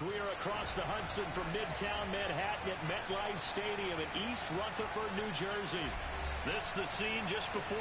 We are across the Hudson from Midtown Manhattan at MetLife Stadium in East Rutherford, New Jersey. This the scene just before...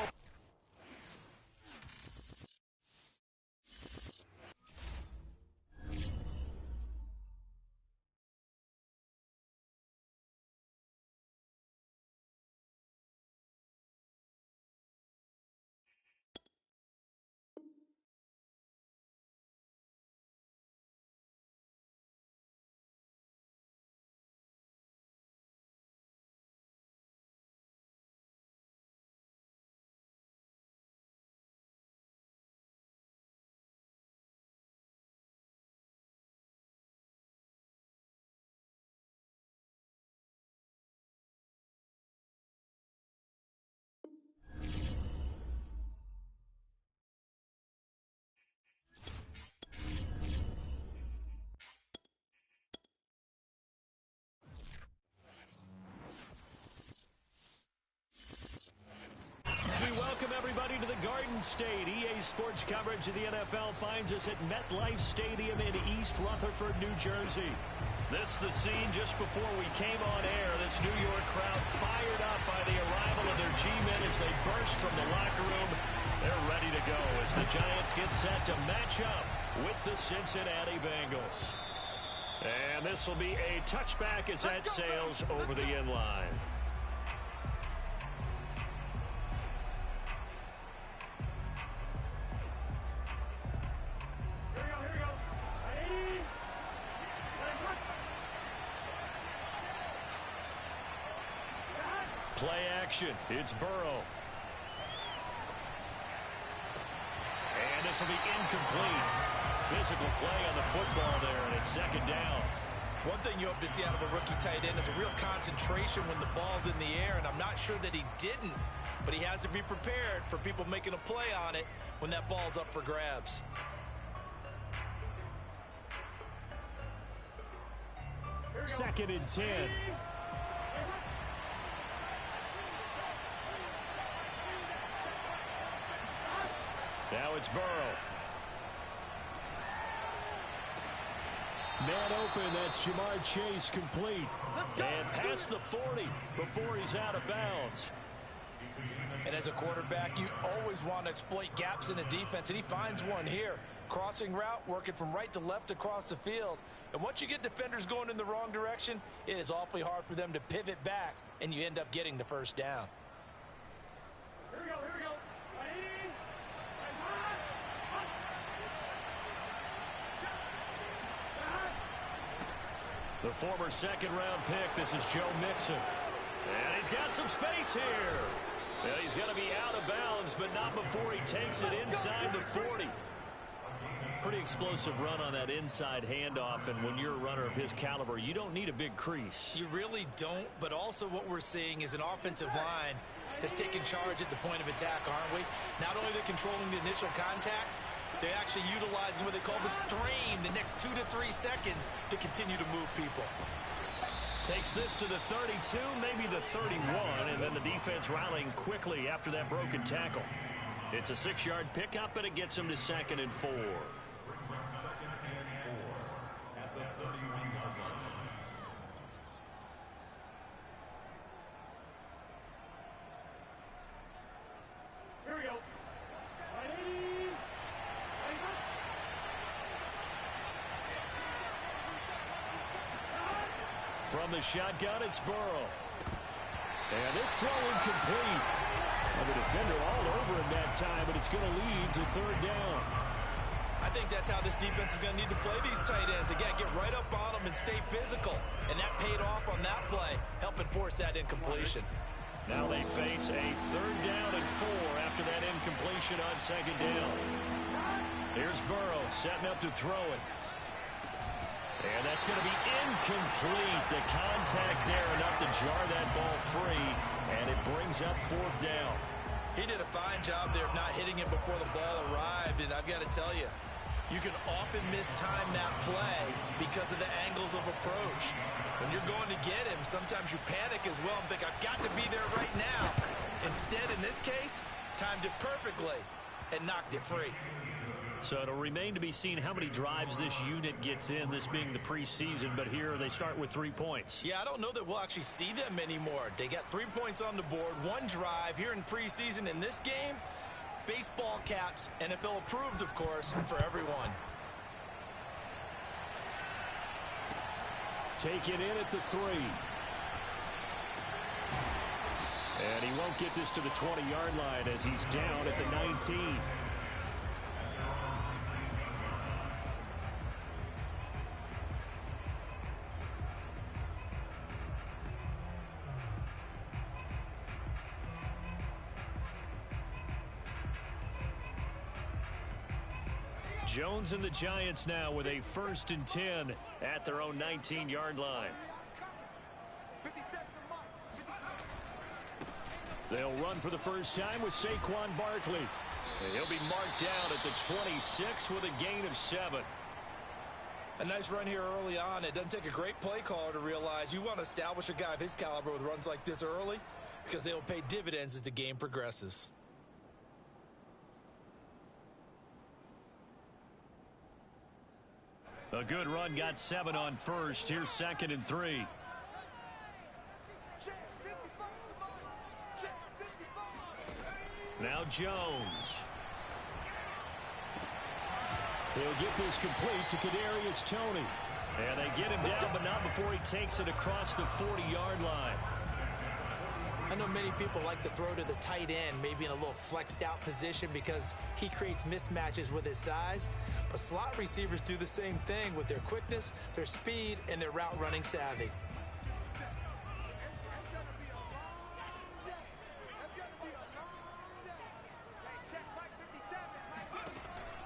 Welcome everybody to the Garden State. EA Sports coverage of the NFL finds us at MetLife Stadium in East Rutherford, New Jersey. This the scene just before we came on air. This New York crowd fired up by the arrival of their G-men as they burst from the locker room. They're ready to go as the Giants get set to match up with the Cincinnati Bengals. And this will be a touchback as that sails over the end line. Play action. It's Burrow. And this will be incomplete. Physical play on the football there, and it's second down. One thing you hope to see out of a rookie tight end is a real concentration when the ball's in the air, and I'm not sure that he didn't, but he has to be prepared for people making a play on it when that ball's up for grabs. Second and 10. Now it's Burrow. Man open, that's Jamar Chase complete. And past the 40 before he's out of bounds. And as a quarterback, you always want to exploit gaps in the defense, and he finds one here. Crossing route, working from right to left across the field. And once you get defenders going in the wrong direction, it is awfully hard for them to pivot back, and you end up getting the first down. Here we go, here we go. The former second-round pick, this is Joe Mixon. And he's got some space here. Well, he's going to be out of bounds, but not before he takes it inside the 40. Pretty explosive run on that inside handoff, and when you're a runner of his caliber, you don't need a big crease. You really don't, but also what we're seeing is an offensive line that's taking charge at the point of attack, aren't we? Not only they're controlling the initial contact, they're actually utilizing what they call the strain the next 2 to 3 seconds to continue to move people. Takes this to the 32, maybe the 31, and then the defense rallying quickly after that broken tackle. It's a 6-yard pickup, and it gets them to 2nd and 4. Here we go. From the shotgun, it's Burrow. And this throw incomplete. And the defender all over him that time, but it's going to lead to 3rd down. I think that's how this defense is going to need to play these tight ends. Again, get right up on them and stay physical. And that paid off on that play, helping force that incompletion. Now they face a 3rd down and 4 after that incompletion on 2nd down. Here's Burrow setting up to throw it. And that's going to be incomplete. The contact there enough to jar that ball free, and it brings up 4th down. He did a fine job there of not hitting him before the ball arrived, and I've got to tell you, you can often mistime that play because of the angles of approach. When you're going to get him, sometimes you panic as well and think, I've got to be there right now. Instead, in this case, timed it perfectly and knocked it free. So it'll remain to be seen how many drives this unit gets in, this being the preseason. But here they start with 3 points. Yeah, I don't know that we'll actually see them anymore. They got 3 points on the board, 1 drive here in preseason. In this game, baseball caps, NFL approved, of course, for everyone. Take it in at the 3. And he won't get this to the 20-yard line as he's down at the 19. Jones and the Giants now with a 1st and 10 at their own 19-yard line. They'll run for the first time with Saquon Barkley. And he'll be marked down at the 26 with a gain of 7. A nice run here early on. It doesn't take a great play caller to realize you want to establish a guy of his caliber with runs like this early because they will pay dividends as the game progresses. A good run, got 7 on first. Here's 2nd and 3. Now Jones. He'll get this complete to Kadarius Toney. And they get him down, but not before he takes it across the 40-yard line. I know many people like to throw to the tight end, maybe in a little flexed out position because he creates mismatches with his size. But slot receivers do the same thing with their quickness, their speed, and their route running savvy.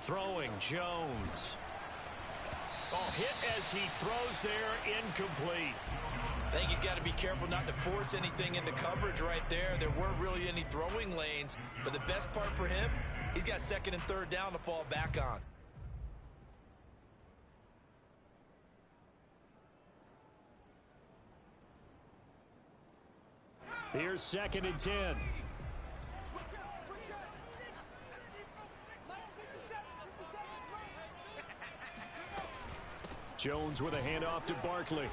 Throwing Jones. Oh, hit as he throws there, incomplete. I think he's got to be careful not to force anything into coverage right there. There weren't really any throwing lanes, but the best part for him, he's got 2nd and 3rd down to fall back on. Here's 2nd and 10. Jones with a handoff to Barkley.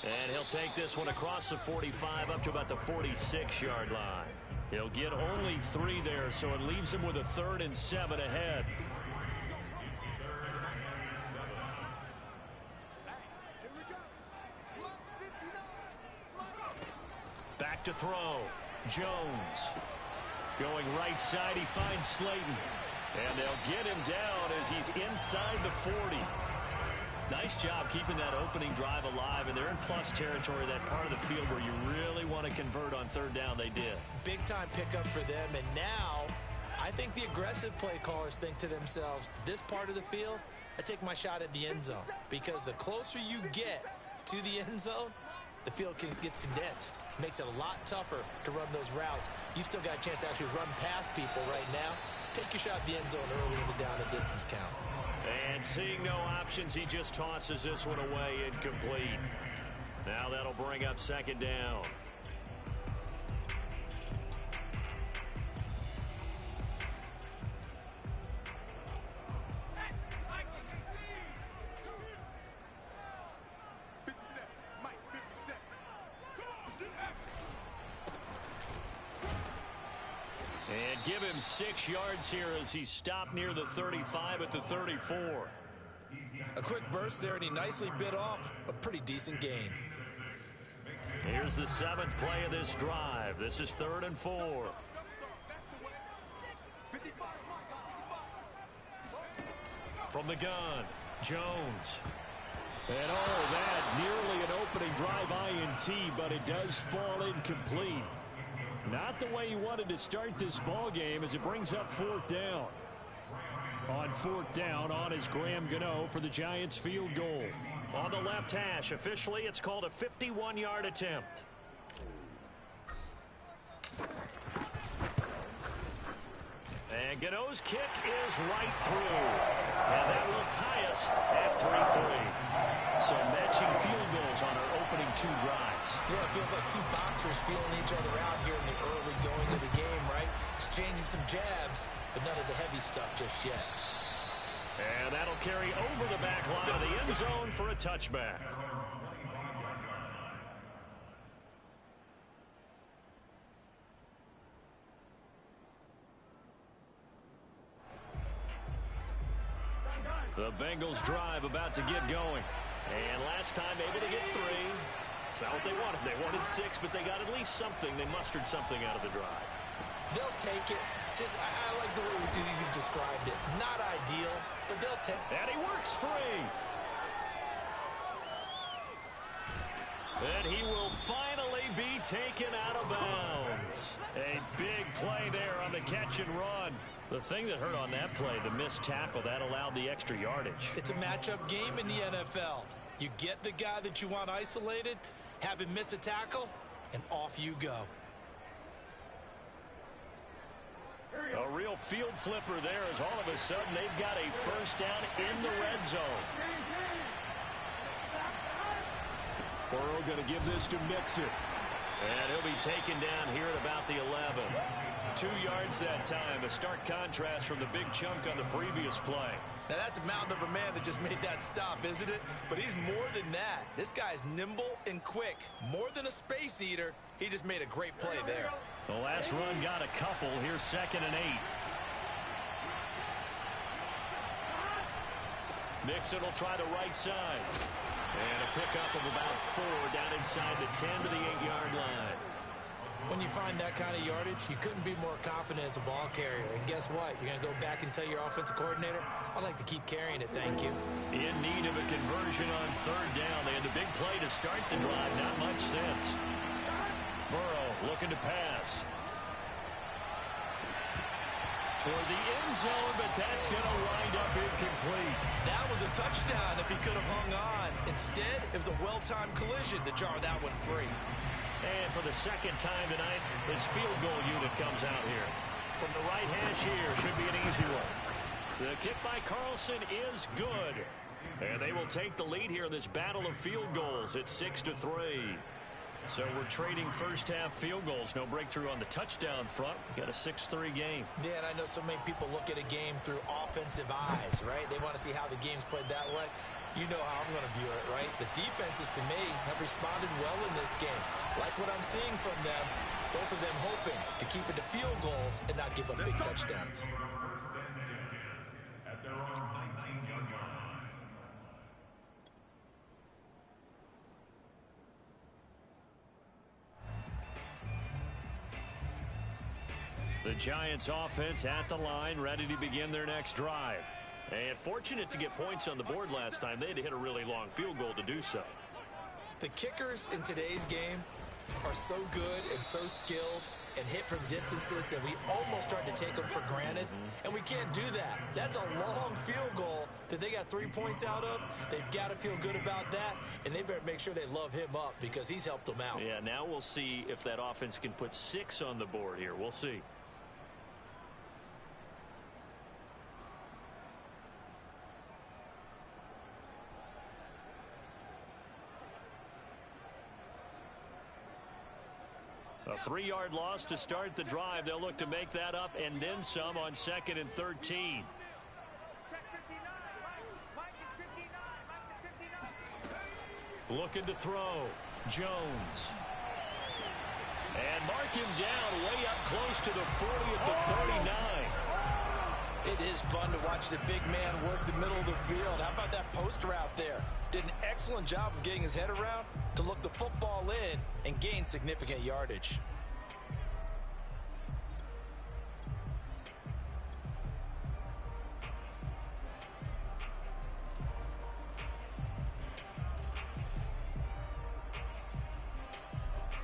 And he'll take this one across the 45 up to about the 46-yard line. He'll get only 3 there, so it leaves him with a 3rd and 7 ahead. Back to throw. Jones. Going right side, he finds Slayton. And they'll get him down as he's inside the 40. Nice job keeping that opening drive alive, and they're in plus territory, that part of the field where you really want to convert on 3rd down. They did. Big time pickup for them, and now I think the aggressive play callers think to themselves, this part of the field, I take my shot at the end zone, because the closer you get to the end zone, the field gets condensed. It makes it a lot tougher to run those routes. You still got a chance to actually run past people right now. Take your shot at the end zone early in the down and distance count. And seeing no options, he just tosses this one away, incomplete. Now that'll bring up 2nd down. And give him 6 yards here as he stopped near the 35 at the 34. A quick burst there, and he nicely bit off a pretty decent gain. Here's the 7th play of this drive. This is 3rd and 4. From the gun, Jones. And oh, that nearly an opening drive INT, but it does fall incomplete. Not the way he wanted to start this ball game as it brings up 4th down. On 4th down, on is Graham Gano for the Giants field goal. On the left hash, officially it's called a 51-yard attempt. And Gano's kick is right through. And that will tie us at 3-3. So matching field goals on our opening 2 drives. Yeah, it feels like 2 boxers feeling each other out here in the early going of the game, right? Exchanging some jabs, but none of the heavy stuff just yet. And that'll carry over the back line of the end zone for a touchback. The Bengals drive about to get going. And last time able to get 3. It's not what they wanted. They wanted 6, but they got at least something. They mustered something out of the drive. They'll take it. I like the way you described it. Not ideal, but they'll take it. And he works free. And he will finally be taken out of bounds. A big play there on the catch and run. The thing that hurt on that play, the missed tackle, that allowed the extra yardage. It's a matchup game in the NFL. You get the guy that you want isolated, have him miss a tackle, and off you go. A real field flipper there as all of a sudden they've got a first down in the red zone. Burrow going to give this to Mixon. And he'll be taken down here at about the 11. 2 yards that time. A stark contrast from the big chunk on the previous play. Now that's a mountain of a man that just made that stop, isn't it? But he's more than that. This guy's nimble and quick. More than a space eater. He just made a great play there. The last run got a couple. Here's 2nd and 8. Mixon will try the right side. And a pickup of about 4 down inside the 10 to the 8-yard line. When you find that kind of yardage, you couldn't be more confident as a ball carrier. And guess what? You're going to go back and tell your offensive coordinator, I'd like to keep carrying it, thank you. In need of a conversion on 3rd down. They had the big play to start the drive. Not much sense. Burrow looking to pass. Toward the end zone, but that's going to wind up incomplete. That was a touchdown if he could have hung on. Instead, it was a well-timed collision to jar that one free. And for the 2nd time tonight, his field goal unit comes out here. From the right hash here, should be an easy one. The kick by Carlson is good. And they will take the lead here in this battle of field goals at 6-3. So we're trading first-half field goals. No breakthrough on the touchdown front. Got a 6-3 game. Yeah, and I know so many people look at a game through offensive eyes, right? They want to see how the game's played that way. You know how I'm going to view it, right? The defenses, to me, have responded well in this game. Like what I'm seeing from them, both of them hoping to keep it to field goals and not give up big touchdowns. At their own 19-yard line. The Giants offense at the line, ready to begin their next drive. And fortunate to get points on the board last time. They had to hit a really long field goal to do so. The kickers in today's game are so good and so skilled and hit from distances that we almost start to take them for granted. And we can't do that. That's a long field goal that they got 3 points out of. They've got to feel good about that, and they better make sure they love him up because he's helped them out. Yeah, now we'll see if that offense can put 6 on the board here. We'll see. A 3-yard loss to start the drive. They'll look to make that up and then some on 2nd and 13. Looking to throw. Jones. And mark him down way up close to the 40 at the 39. It is fun to watch the big man work the middle of the field. How about that post route there? Did an excellent job of getting his head around to look the football in and gain significant yardage.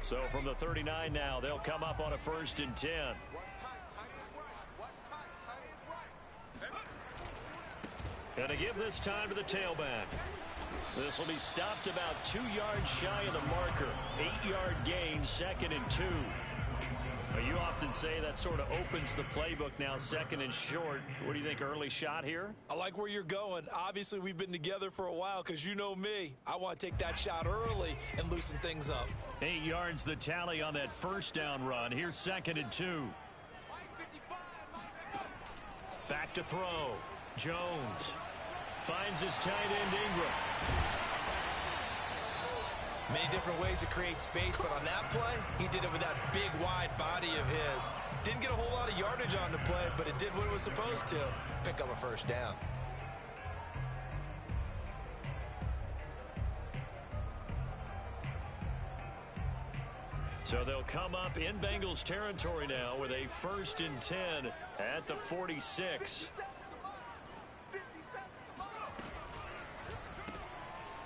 So from the 39 now, they'll come up on a 1st and 10. Gonna give this time to the tailback. This will be stopped about 2 yards shy of the marker. 8-yard gain, 2nd and 2. Well, you often say that sort of opens the playbook now, 2nd and short. What do you think, early shot here? I like where you're going. Obviously, we've been together for a while because you know me. I want to take that shot early and loosen things up. 8 yards the tally on that 1st down run. Here's 2nd and 2. Back to throw. Jones finds his tight end Ingram. Many different ways to create space, but on that play, he did it with that big, wide body of his. Didn't get a whole lot of yardage on the play, but it did what it was supposed to. Pick up a first down. So they'll come up in Bengals territory now with a 1st and 10 at the 46.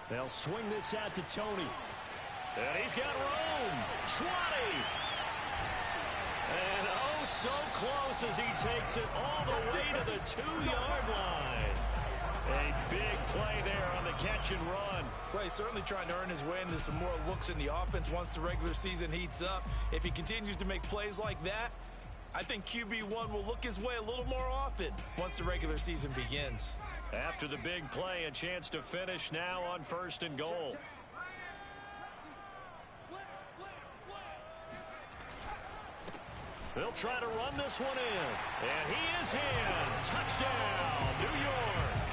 They'll swing this out to Tony. And he's got room. 20. And oh, so close as he takes it all the way to the 2-yard line. A big play there on the catch and run. Well, he's certainly trying to earn his way into some more looks in the offense once the regular season heats up. If he continues to make plays like that, I think QB1 will look his way a little more often once the regular season begins. After the big play, a chance to finish now on 1st and goal. They'll try to run this one in. And he is in. Touchdown, New York.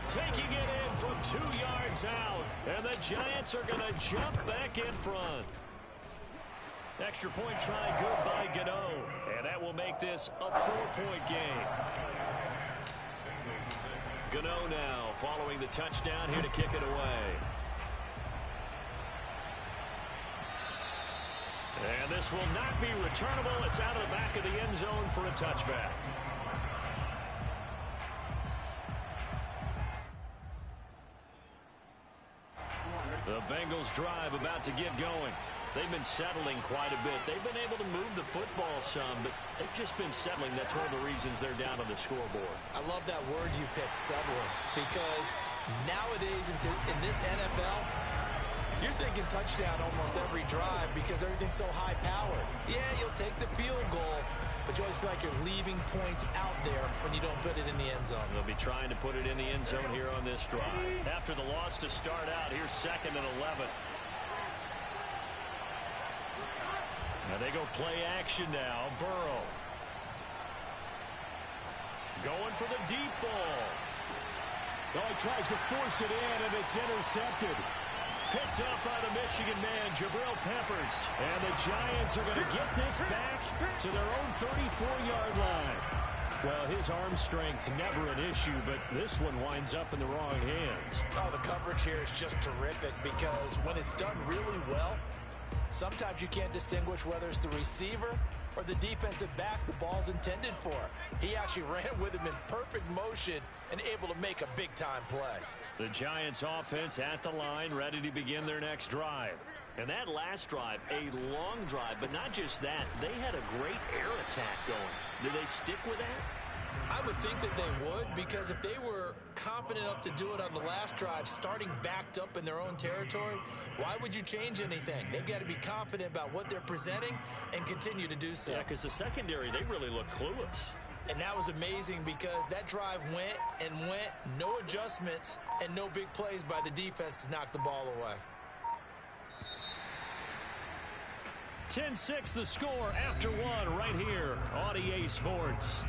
Taking it in from 2 yards out. And the Giants are going to jump back in front. Extra point try good by Gano. And that will make this a 4-point game. Gano now following the touchdown here to kick it away. And this will not be returnable. It's out of the back of the end zone for a touchback. The Bengals drive about to get going. They've been settling quite a bit. They've been able to move the football some, but they've just been settling. That's one of the reasons they're down on the scoreboard. I love that word you picked, settling, because nowadays in this NFL, you're thinking touchdown almost every drive because everything's so high-powered. Yeah, you'll take the field goal, but you always feel like you're leaving points out there when you don't put it in the end zone. They'll be trying to put it in the end zone here on this drive. After the loss to start out, here's 2nd and 11. Now they go play action now. Burrow. Going for the deep ball. Oh, he tries to force it in, and it's intercepted. Picked up by the Michigan man, Jabril Peppers. And the Giants are going to get this back to their own 34-yard line. Well, his arm strength never an issue, but this one winds up in the wrong hands. Oh, the coverage here is just terrific because when it's done really well, sometimes you can't distinguish whether it's the receiver or the defensive back the ball's intended for. He actually ran with him in perfect motion and able to make a big-time play. The Giants offense at the line, ready to begin their next drive. And that last drive, a long drive, but not just that. They had a great air attack going. Do they stick with that? I would think that they would, because if they were confident enough to do it on the last drive, starting backed up in their own territory, why would you change anything? They've got to be confident about what they're presenting and continue to do so. Yeah, because the secondary, they really look clueless. And that was amazing because that drive went and went, no adjustments, and no big plays by the defense to knock the ball away. 10-6 the score after one right here on EA Sports.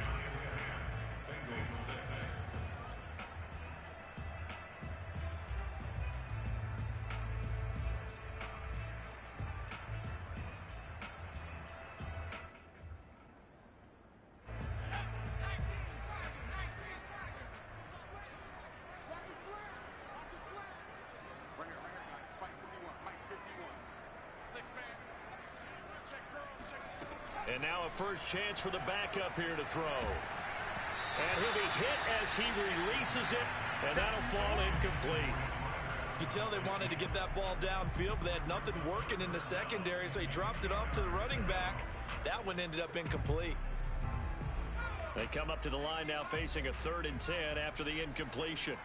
And now a first chance for the backup here to throw. And he'll be hit as he releases it, and that'll fall incomplete. You can tell they wanted to get that ball downfield, but they had nothing working in the secondary, so he dropped it off to the running back. That one ended up incomplete. They come up to the line now facing a 3rd and 10 after the incompletion.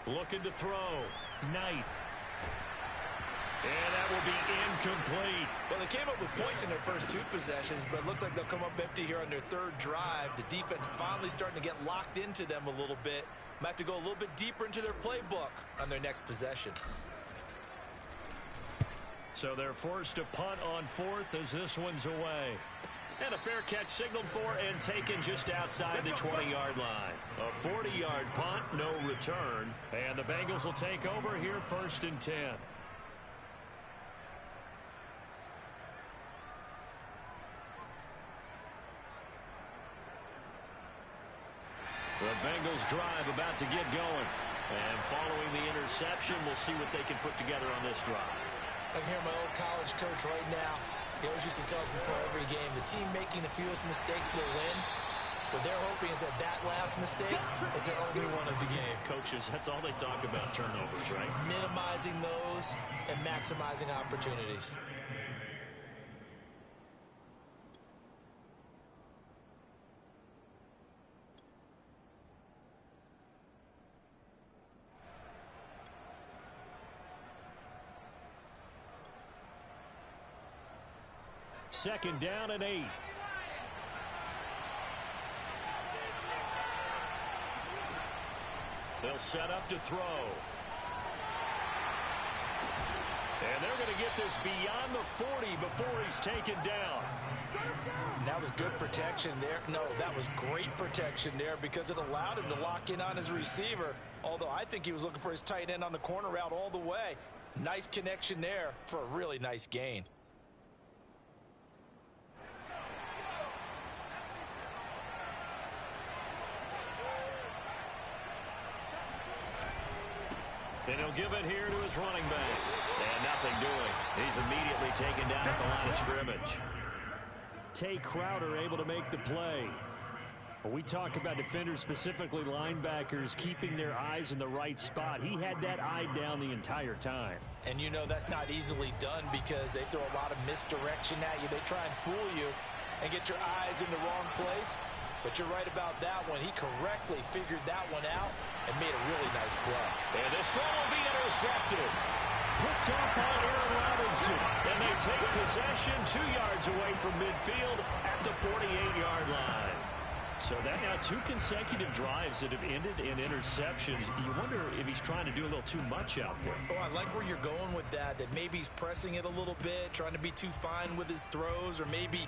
Looking to throw. Knight. And that will be incomplete. Well, they came up with points in their first 2 possessions, but it looks like they'll come up empty here on their 3rd drive. The defense finally starting to get locked into them a little bit. Might have to go a little bit deeper into their playbook on their next possession. So they're forced to punt on 4th as this one's away. And a fair catch signaled for and taken just outside the 20-yard line. A 40-yard punt, no return. And the Bengals will take over here 1st and 10. The Bengals drive about to get going. And following the interception, we'll see what they can put together on this drive. I can hear my old college coach right now. He always used to tell us before every game, the team making the fewest mistakes will win. What they're hoping is that that last mistake is their only one of the game. Coaches, that's all they talk about, turnovers, right? Minimizing those and maximizing opportunities. Second down and 8. They'll set up to throw. And they're going to get this beyond the 40 before he's taken down. That was good protection there. No, that was great protection there because it allowed him to lock in on his receiver. Although I think he was looking for his tight end on the corner route all the way. Nice connection there for a really nice gain. And he'll give it here to his running back. And nothing doing. He's immediately taken down at the line of scrimmage. Tay Crowder able to make the play. We talk about defenders, specifically linebackers, keeping their eyes in the right spot. He had that eye down the entire time. And you know that's not easily done because they throw a lot of misdirection at you. They try and fool you and get your eyes in the wrong place. But you're right about that one. He correctly figured that one out and made a really nice play. And this throw will be intercepted. Picked up by Aaron Robinson. And they take possession 2 yards away from midfield at the 48-yard line. So that now 2 consecutive drives that have ended in interceptions. You wonder if he's trying to do a little too much out there. Oh, I like where you're going with that maybe he's pressing it a little bit, trying to be too fine with his throws, or maybe...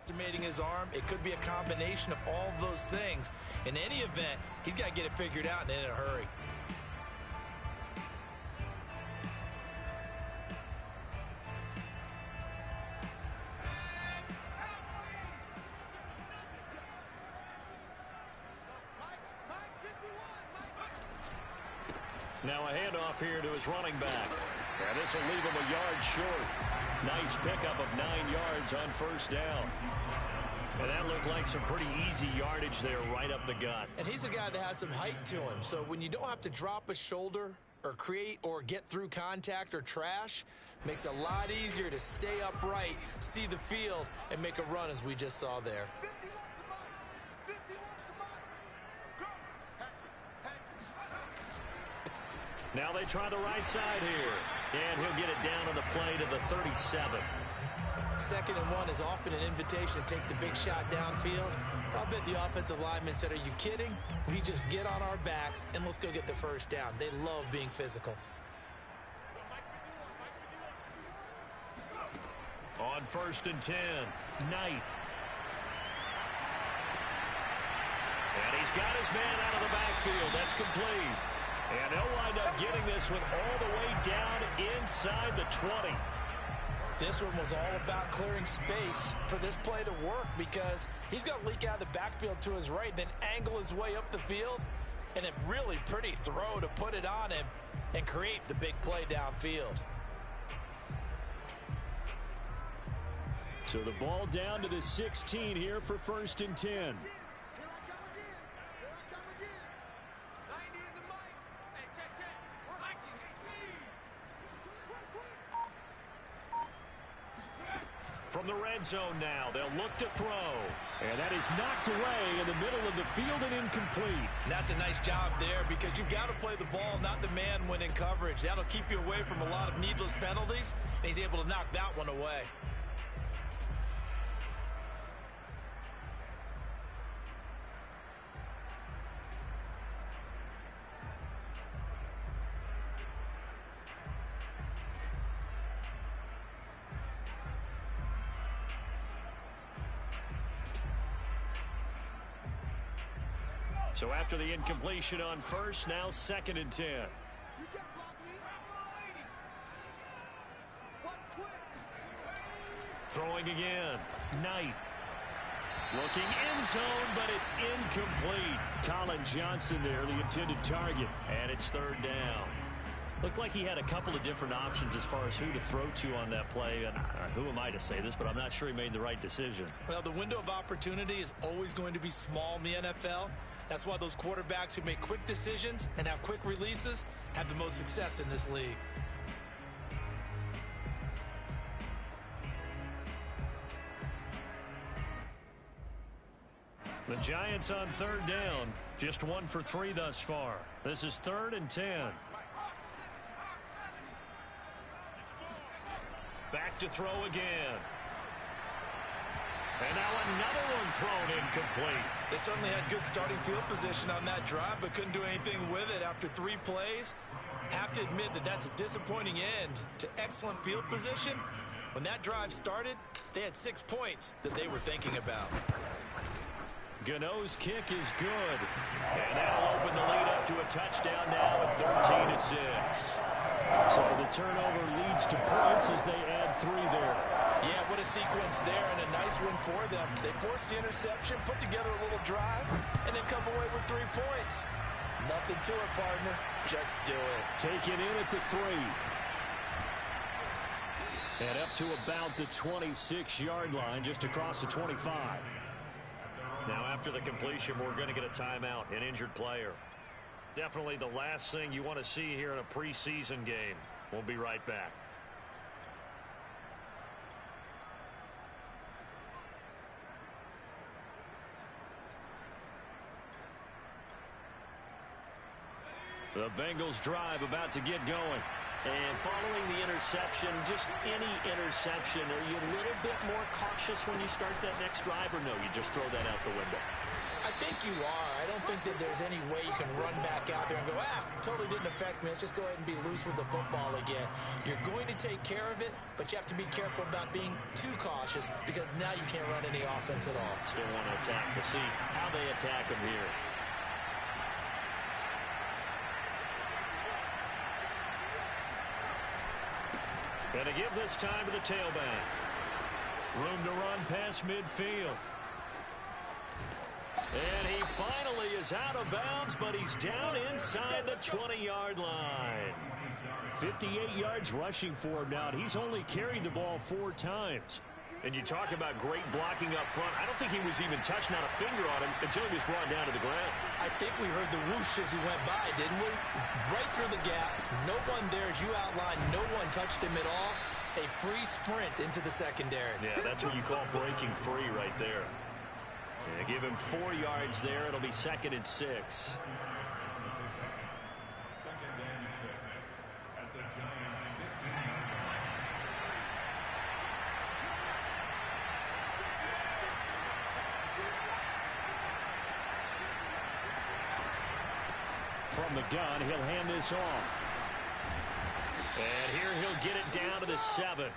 overestimating his arm. It could be a combination of all those things. In any event, he's got to get it figured out and in a hurry. Now a handoff here to his running back. And this will leave him a yard short. Nice pickup of 9 yards on first down. And that looked like some pretty easy yardage there right up the gut. And he's a guy that has some height to him. So when you don't have to drop a shoulder or create or get through contact or trash, makes it a lot easier to stay upright, see the field, and make a run as we just saw there. Now they try the right side here. And he'll get it down on the play to the 37. 2nd and 1 is often an invitation to take the big shot downfield. I'll bet the offensive lineman said, are you kidding? We just get on our backs and let's go get the first down. They love being physical. On 1st and 10, Knight. And he's got his man out of the backfield. That's complete. And they'll wind up getting this one all the way down inside the 20. This one was all about clearing space for this play to work because he's going to leak out of the backfield to his right, then angle his way up the field. And a really pretty throw to put it on him and create the big play downfield. So the ball down to the 16 here for 1st and 10. From the red zone now, they'll look to throw. And that is knocked away in the middle of the field and incomplete. And that's a nice job there because you've got to play the ball, not the man when in coverage. That'll keep you away from a lot of needless penalties, and he's able to knock that one away. So after the incompletion on first, now 2nd and 10. Throwing again. Knight. Looking end zone, but it's incomplete. Colin Johnson there, the intended target. And it's 3rd down. Looked like he had a couple of different options as far as who to throw to on that play. And who am I to say this, but I'm not sure he made the right decision. Well, the window of opportunity is always going to be small in the NFL. That's why those quarterbacks who make quick decisions and have quick releases have the most success in this league. The Giants on 3rd down. Just 1 for 3 thus far. This is 3rd and 10. Back to throw again. And now another one thrown incomplete. They certainly had good starting field position on that drive, but couldn't do anything with it after 3 plays. Have to admit that that's a disappointing end to excellent field position. When that drive started, they had 6 points that they were thinking about. Gano's kick is good. And that'll open the lead up to a touchdown now at 13-6. So the turnover leads to points as they add 3 there. Yeah, what a sequence there, and a nice one for them. They force the interception, put together a little drive, and then come away with 3 points. Nothing to it, partner. Just do it. Take it in at the 3. And up to about the 26-yard line, just across the 25. Now after the completion, we're going to get a timeout, an injured player. Definitely the last thing you want to see here in a preseason game. We'll be right back. The Bengals drive about to get going. And following the interception, just any interception, are you a little bit more cautious when you start that next drive, or no, you just throw that out the window? I think you are. I don't think that there's any way you can run back out there and go, totally didn't affect me. Let's just go ahead and be loose with the football again. You're going to take care of it, but you have to be careful about being too cautious because now you can't run any offense at all. Still want to attack. We'll see how they attack him here. Gonna give this time to the tailback. Room to run past midfield. And he finally is out of bounds, but he's down inside the 20-yard line. 58 yards rushing for him now. He's only carried the ball 4 times. And you talk about great blocking up front. I don't think he was even touched, not a finger on him, until he was brought down to the ground. I think we heard the whoosh as he went by, didn't we? Right through the gap. No one there, as you outlined. No one touched him at all. A free sprint into the secondary. Yeah, that's what you call breaking free right there. Yeah, give him 4 yards there. It'll be 2nd and 6. From the gun, he'll hand this off. And here he'll get it down to the 7.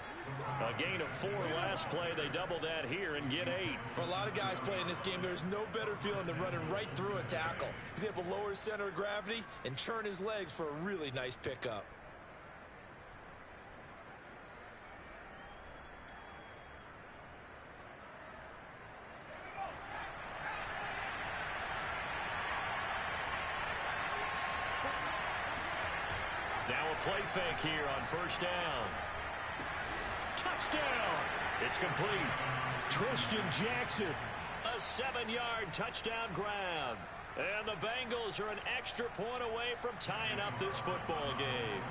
A gain of 4 last play. They double that here and get 8. For a lot of guys playing this game, there's no better feeling than running right through a tackle. He's able to lower his center of gravity and churn his legs for a really nice pickup. Now a play fake here on 1st down. Touchdown! It's complete. Tristan Jackson. A 7-yard touchdown grab. And the Bengals are an extra point away from tying up this football game.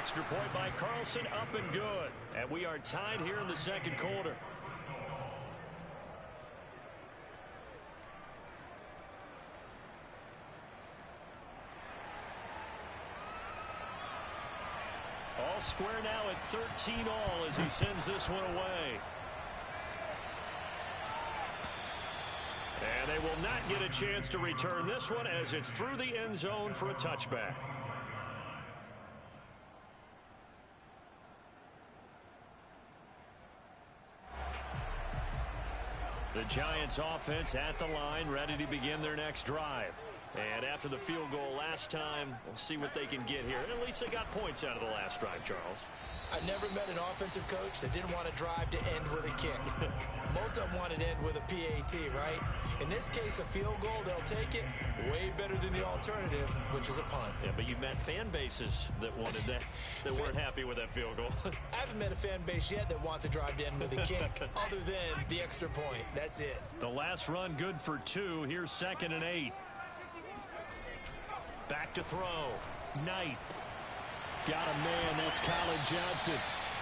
Extra point by Carlson, up and good. And we are tied here in the second quarter. All square now at 13 all as he sends this one away. And they will not get a chance to return this one as it's through the end zone for a touchback. The Giants offense at the line, ready to begin their next drive. And after the field goal last time, we'll see what they can get here. At least they got points out of the last drive, Charles. I've never met an offensive coach that didn't want to drive to end with a kick. Most of them wanted to end with a PAT, right? In this case, a field goal, they'll take it. Way better than the alternative, which is a punt. Yeah, but you've met fan bases that wanted that, that weren't happy with that field goal. I haven't met a fan base yet that wants to drive to end with a kick, other than the extra point. That's it. The last run good for 2. Here's 2nd and 8. Back to throw. Knight. Got a man. That's Colin Johnson.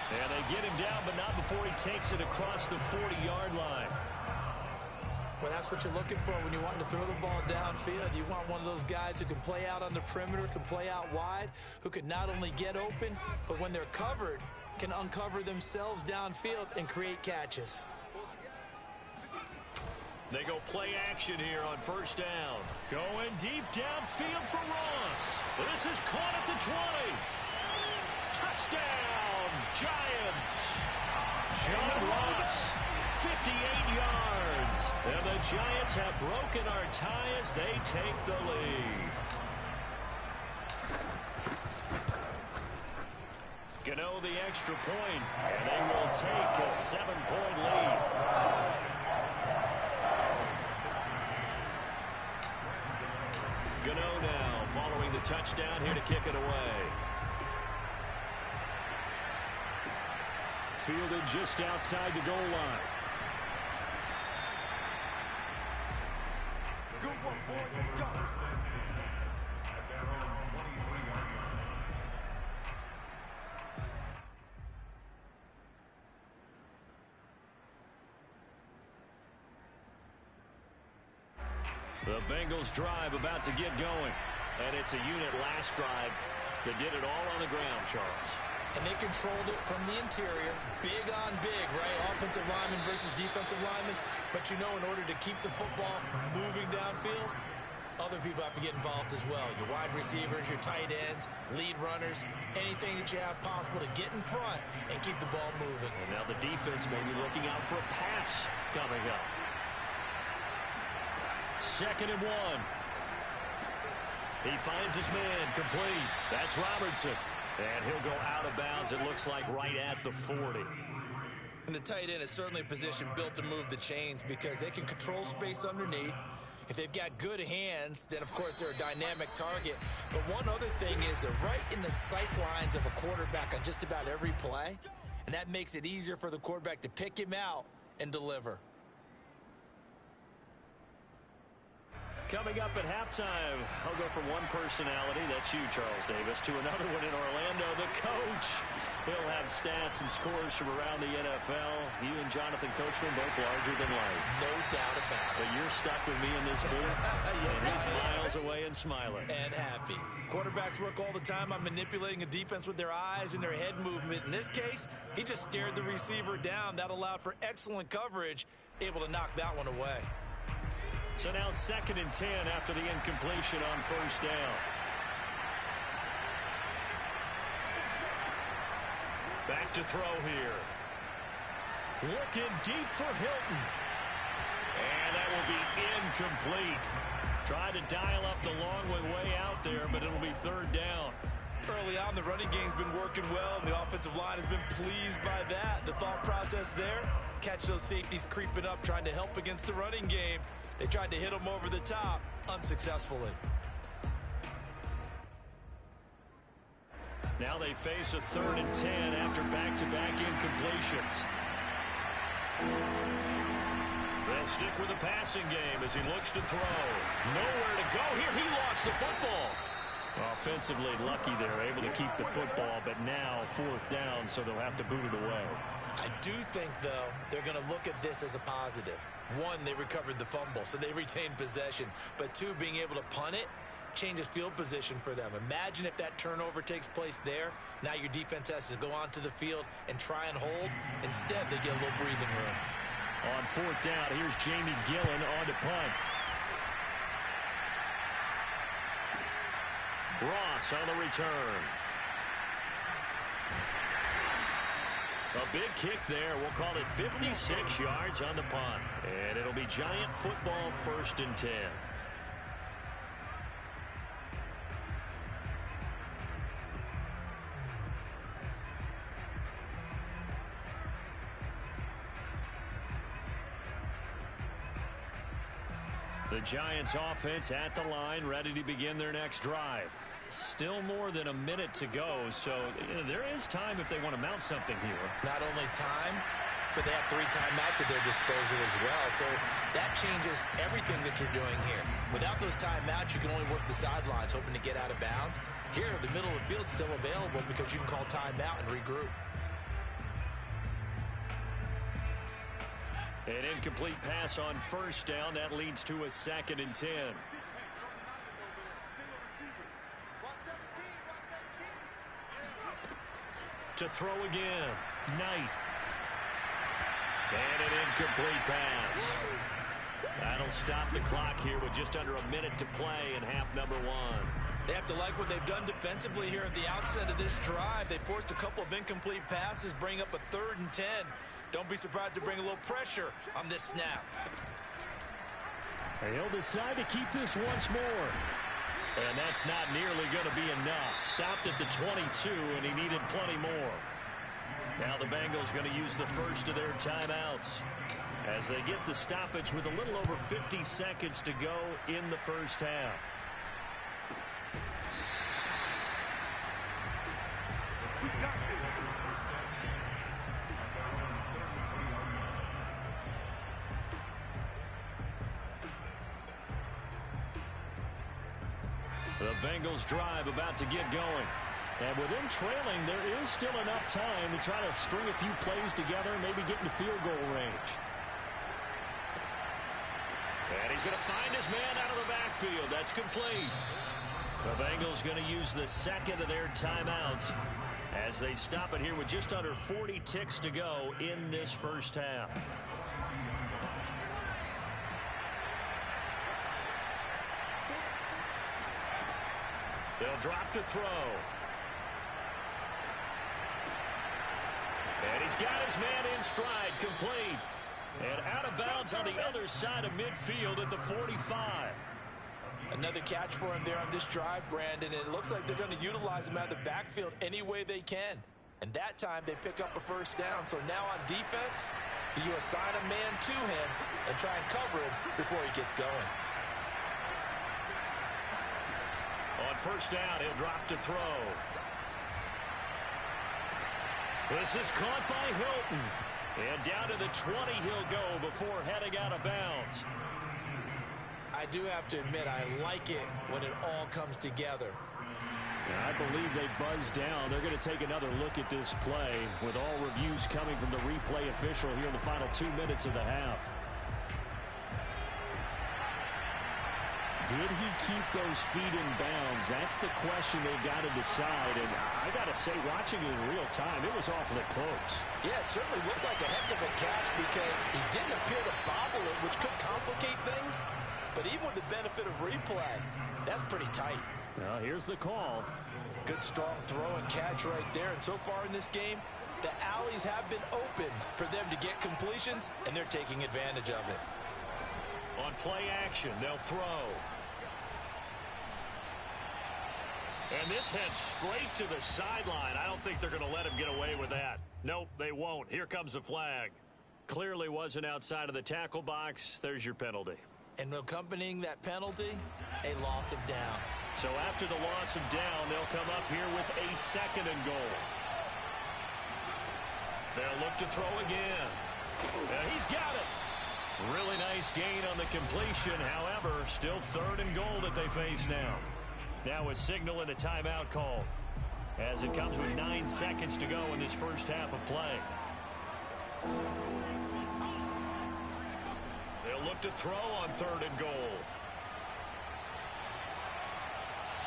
And they get him down, but not before he takes it across the 40-yard line. Well, that's what you're looking for when you want to throw the ball downfield. You want one of those guys who can play out on the perimeter, can play out wide, who can not only get open, but when they're covered, can uncover themselves downfield and create catches. They go play action here on first down. Going deep downfield for Ross. This is caught at the 20. Touchdown, Giants. John Ross, 58 yards. And the Giants have broken our tie as they take the lead. Gano the extra point, and they will take a 7-point lead. Gano now following the touchdown here to kick it away. Fielded just outside the goal line. Good one, boys. Let's go. At their own 23-yard line. The Bengals drive about to get going. And it's a unit last drive that did it all on the ground, Charles. And they controlled it from the interior. Big on big, right? Offensive lineman versus defensive lineman. But you know, in order to keep the football moving downfield, other people have to get involved as well. Your wide receivers, your tight ends, lead runners, anything that you have possible to get in front and keep the ball moving. And now the defense may be looking out for a pass coming up. 2nd and 1. He finds his man complete. That's Robertson. And he'll go out of bounds, it looks like, right at the 40. And the tight end is certainly a position built to move the chains because they can control space underneath. If they've got good hands, then, of course, they're a dynamic target. But one other thing is they're right in the sight lines of a quarterback on just about every play. And that makes it easier for the quarterback to pick him out and deliver. Coming up at halftime, I'll go from one personality, that's you, Charles Davis, to another one in Orlando, the coach. He'll have stats and scores from around the NFL. You and Jonathan Coachman both larger than life. No doubt about it. But you're stuck with me in this booth, yes, and he's miles away and smiling. And happy. Quarterbacks work all the time on manipulating a defense with their eyes and their head movement. In this case, he just stared the receiver down. That allowed for excellent coverage, able to knock that one away. So now 2nd and 10 after the incompletion on first down. Back to throw here. Looking deep for Hilton. And that will be incomplete. Tried to dial up the long way out there, but it'll be 3rd down. Early on, the running game's been working well, and the offensive line has been pleased by that. The thought process there, catch those safeties creeping up, trying to help against the running game. They tried to hit them over the top, unsuccessfully. Now they face a 3rd and 10 after back-to-back incompletions. They'll stick with the passing game as he looks to throw. Nowhere to go here. He lost the football. Offensively lucky they're able to keep the football, but now 4th down, so they'll have to boot it away. I do think, though, they're going to look at this as a positive. 1, they recovered the fumble, so they retained possession. But 2, being able to punt it changes field position for them. Imagine if that turnover takes place there. Now your defense has to go onto the field and try and hold. Instead, they get a little breathing room. On 4th down, here's Jamie Gillen on to punt. Ross on the return. A big kick there. We'll call it 56 yards on the punt. And it'll be Giant football, 1st and 10. The Giants offense at the line, ready to begin their next drive. Still more than a minute to go, so there is time if they want to mount something here. Not only time, but they have 3 timeouts at their disposal as well. So that changes everything that you're doing here. Without those timeouts, you can only work the sidelines, hoping to get out of bounds. Here, the middle of the field is still available because you can call timeout and regroup. An incomplete pass on 1st down. That leads to a 2nd and 10. To throw again. Knight. And an incomplete pass. That'll stop the clock here with just under a minute to play in half number 1. They have to like what they've done defensively here at the outset of this drive. They forced a couple of incomplete passes, bring up a 3rd and 10. Don't be surprised to bring a little pressure on this snap. He'll decide to keep this once more. And that's not nearly going to be enough. Stopped at the 22, and he needed plenty more. Now the Bengals going to use the first of their timeouts as they get the stoppage with a little over 50 seconds to go in the first half. The Bengals drive about to get going. And with them trailing, there is still enough time to try to string a few plays together and maybe get into field goal range. And he's going to find his man out of the backfield. That's complete. The Bengals going to use the 2nd of their timeouts as they stop it here with just under 40 ticks to go in this first half. They'll drop to throw. And he's got his man in stride, complete. And out of bounds on the other side of midfield at the 45. Another catch for him there on this drive, Brandon. And it looks like they're going to utilize him out of the backfield any way they can. And that time they pick up a 1st down. So now on defense, you assign a man to him and try and cover him before he gets going. On 1st down, he'll drop to throw. This is caught by Hilton. And down to the 20 he'll go before heading out of bounds. I do have to admit, I like it when it all comes together. I believe they buzzed down. They're going to take another look at this play with all reviews coming from the replay official here in the final 2 minutes of the half. Did he keep those feet in bounds? That's the question they've got to decide. And I got to say, watching it in real time, it was awfully close. Yeah, it certainly looked like a heck of a catch because he didn't appear to bobble it, which could complicate things. But even with the benefit of replay, that's pretty tight. Now, here's the call. Good, strong throw and catch right there. And so far in this game, the alleys have been open for them to get completions, and they're taking advantage of it. On play action, they'll throw. And this heads straight to the sideline. I don't think they're going to let him get away with that. Nope, they won't. Here comes the flag. Clearly wasn't outside of the tackle box. There's your penalty. And accompanying that penalty, a loss of down. So after the loss of down, they'll come up here with a 2nd and goal. They'll look to throw again. He's got it. Really nice gain on the completion. However, still 3rd and goal that they face now. Now a signal and a timeout call, as it comes with 9 seconds to go in this first half of play. They'll look to throw on 3rd and goal.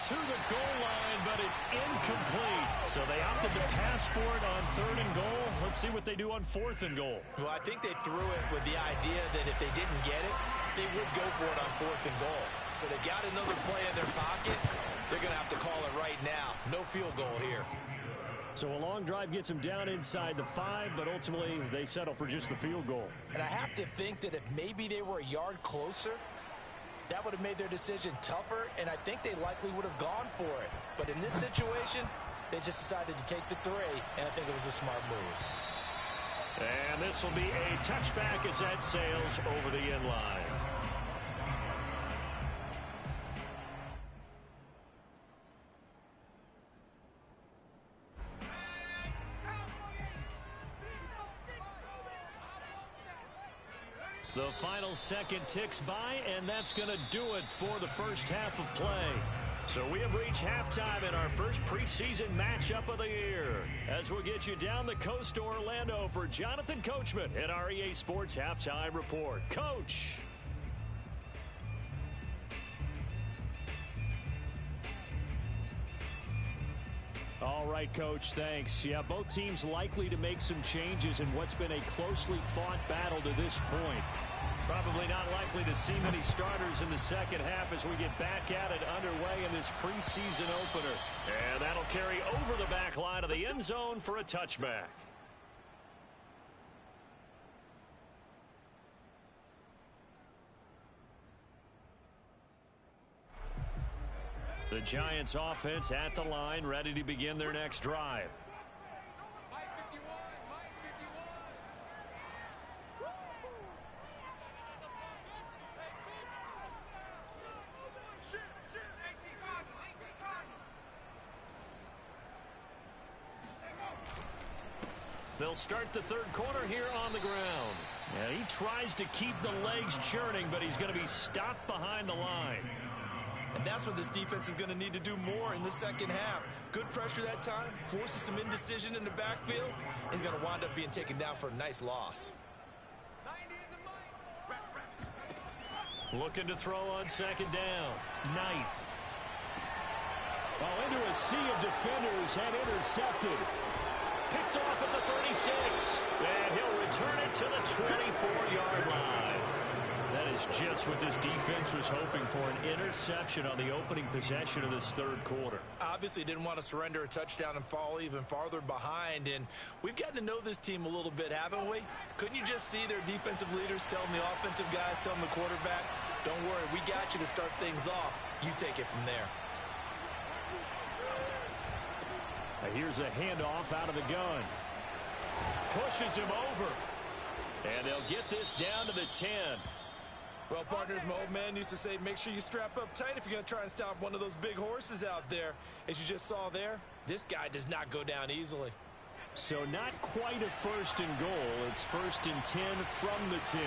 To the goal line, but it's incomplete. So they opted to pass for it on 3rd and goal. Let's see what they do on 4th and goal. Well, I think they threw it with the idea that if they didn't get it, they would go for it on 4th and goal. So they got another play in their pocket. They're going to have to call it right now. No field goal here. So a long drive gets them down inside the 5, but ultimately they settle for just the field goal. And I have to think that if maybe they were a yard closer, that would have made their decision tougher, and I think they likely would have gone for it. But in this situation, they just decided to take the 3, and I think it was a smart move. And this will be a touchback as that sails over the end line. The final second ticks by, and that's going to do it for the first half of play. So we have reached halftime in our first preseason matchup of the year, as we'll get you down the coast to Orlando for Jonathan Coachman at our EA Sports Halftime Report. Coach. All right, Coach, thanks. Yeah, both teams likely to make some changes in what's been a closely fought battle to this point. Probably not likely to see many starters in the second half as we get back at it underway in this preseason opener. And that'll carry over the back line of the end zone for a touchback. The Giants offense at the line, ready to begin their next drive. They'll start the third quarter here on the ground. And he tries to keep the legs churning, but he's going to be stopped behind the line. And that's what this defense is going to need to do more in the second half. Good pressure that time, forces some indecision in the backfield. He's going to wind up being taken down for a nice loss. Looking to throw on second down. Knight. Well, into a sea of defenders and intercepted. Picked off at the 36. And he'll return it to the 24-yard line. That is just what this defense was hoping for, an interception on the opening possession of this third quarter. Obviously didn't want to surrender a touchdown and fall even farther behind, and we've gotten to know this team a little bit, haven't we? Couldn't you just see their defensive leaders telling the offensive guys, telling the quarterback, don't worry, we got you to start things off. You take it from there. Now here's a handoff out of the gun. Pushes him over. And they'll get this down to the 10. Well, partners, my old man used to say, make sure you strap up tight if you're going to try and stop one of those big horses out there. As you just saw there, this guy does not go down easily. So not quite a first and goal. It's first and 10 from the 10.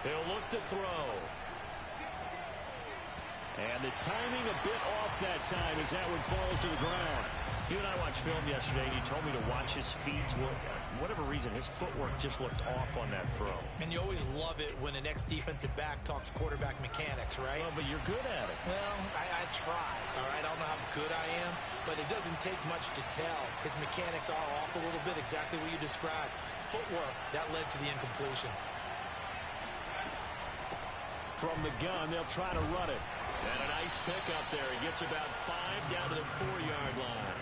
He'll look to throw. And the timing a bit off that time as that one falls to the ground. You and I watched film yesterday, and you told me to watch his feet. Well, for whatever reason, his footwork just looked off on that throw. And you always love it when an ex-defensive back talks quarterback mechanics, right? Well, but you're good at it. Well, I try, all right? I don't know how good I am, but it doesn't take much to tell. His mechanics are off a little bit, exactly what you described. Footwork, that led to the incompletion. From the gun, they'll try to run it. And a nice pick up there. He gets about 5 down to the 4-yard line.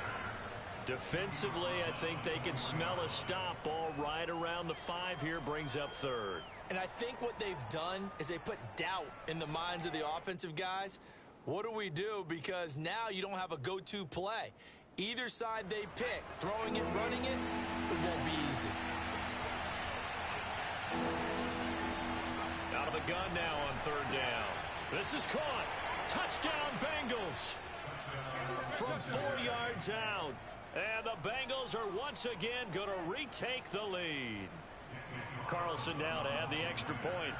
Defensively, I think they can smell a stop. Ball right around the 5 here, brings up third. And I think what they've done is they put doubt in the minds of the offensive guys. What do we do? Because now you don't have a go-to play. Either side they pick, throwing it, running it, it won't be easy. Out of the gun now on third down. This is caught. Touchdown, Bengals. From 4 yards out. And the Bengals are once again going to retake the lead. Carlson now to add the extra point.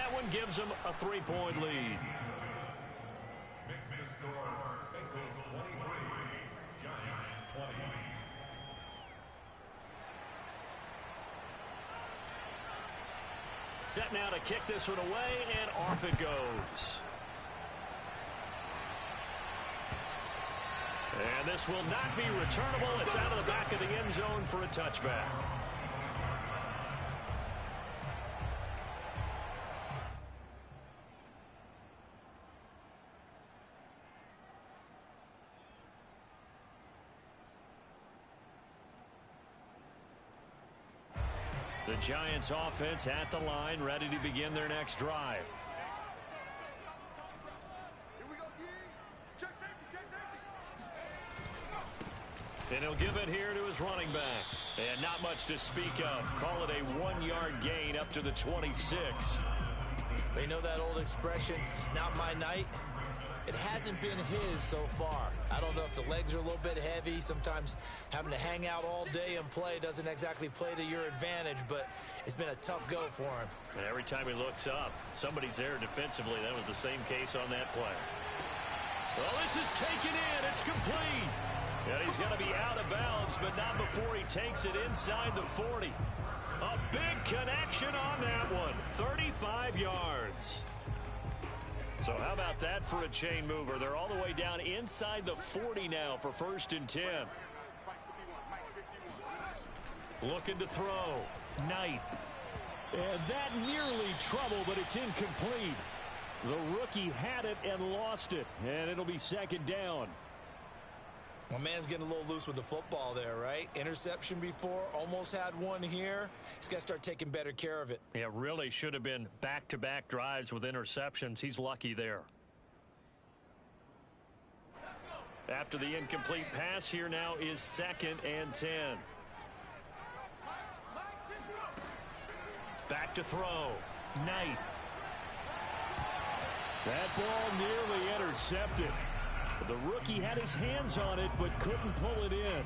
that one gives them a 3-point lead. Makes the score Bengals 23, Giants 20. Set now to kick this one away, and off it goes. And this will not be returnable. It's out of the back of the end zone for a touchback. The Giants offense at the line, ready to begin their next drive. And he'll give it here to his running back. And not much to speak of. Call it a 1-yard gain up to the 26. They know that old expression, it's not my night. It hasn't been his so far. I don't know if the legs are a little bit heavy. Sometimes having to hang out all day and play doesn't exactly play to your advantage, but it's been a tough go for him. And every time he looks up, somebody's there defensively. That was the same case on that play. Well, this is taken in. It's complete. And he's going to be out of bounds, but not before he takes it inside the 40. A big connection on that one. 35 yards. So how about that for a chain mover? They're all the way down inside the 40 now for 1st and 10. Looking to throw. Knight. And that nearly trouble, but it's incomplete. The rookie had it and lost it. And it'll be 2nd down. My man's getting a little loose with the football there, right? Interception before, almost had one here. He's got to start taking better care of it. Yeah, really should have been back-to-back drives with interceptions. He's lucky there. After the incomplete pass, here now is 2nd and 10. Back to throw. Knight. That ball nearly intercepted. The rookie had his hands on it, but couldn't pull it in.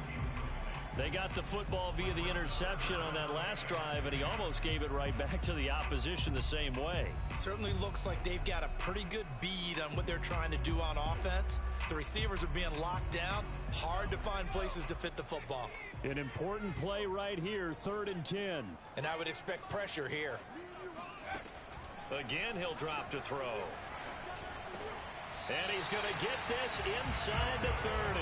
They got the football via the interception on that last drive, and he almost gave it right back to the opposition the same way. Certainly looks like they've got a pretty good bead on what they're trying to do on offense. The receivers are being locked down. Hard to find places to fit the football. An important play right here, 3rd and 10. And I would expect pressure here. Again, he'll drop to throw. And he's going to get this inside the 30.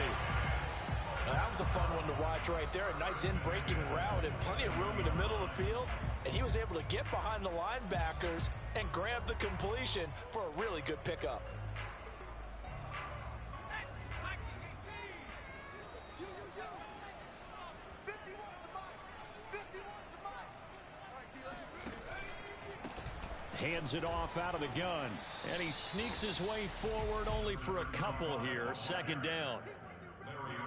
Now, that was a fun one to watch right there. A nice in-breaking route and plenty of room in the middle of the field. And he was able to get behind the linebackers and grab the completion for a really good pickup. Hands it off out of the gun. And he sneaks his way forward only for a couple here. 2nd down.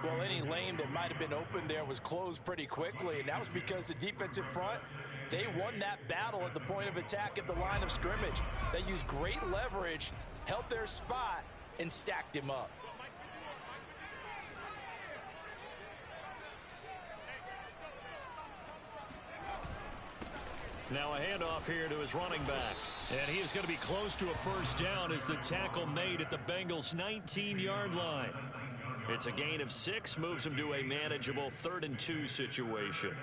Well, any lane that might have been open there was closed pretty quickly, and that was because the defensive front, they won that battle at the point of attack at the line of scrimmage. They used great leverage, held their spot, and stacked him up. Now a handoff here to his running back. And he is going to be close to a 1st down as the tackle made at the Bengals' 19-yard line. It's a gain of 6, moves him to a manageable 3rd and 2 situation.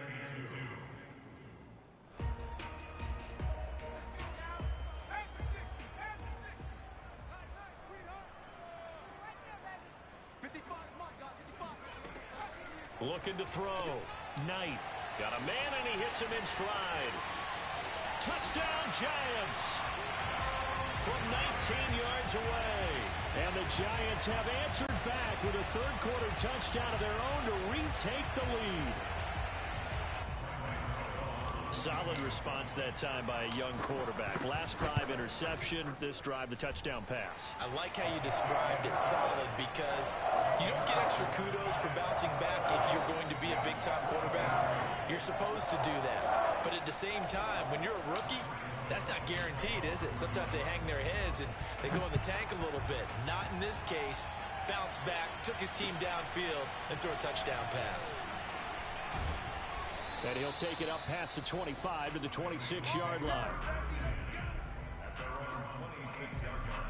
Looking to throw. Knight. Got a man and he hits him in stride. Touchdown Giants from 19 yards away. And the Giants have answered back with a 3rd quarter touchdown of their own to retake the lead. Solid response that time by a young quarterback. Last drive interception, this drive the touchdown pass. I like how you described it, solid, because you don't get extra kudos for bouncing back if you're going to be a big-time quarterback. You're supposed to do that. But at the same time, when you're a rookie, that's not guaranteed, is it? Sometimes they hang their heads and they go in the tank a little bit. Not in this case. Bounce back, took his team downfield, and threw a touchdown pass. And he'll take it up past the 25 to the 26-yard line. 26-yard line.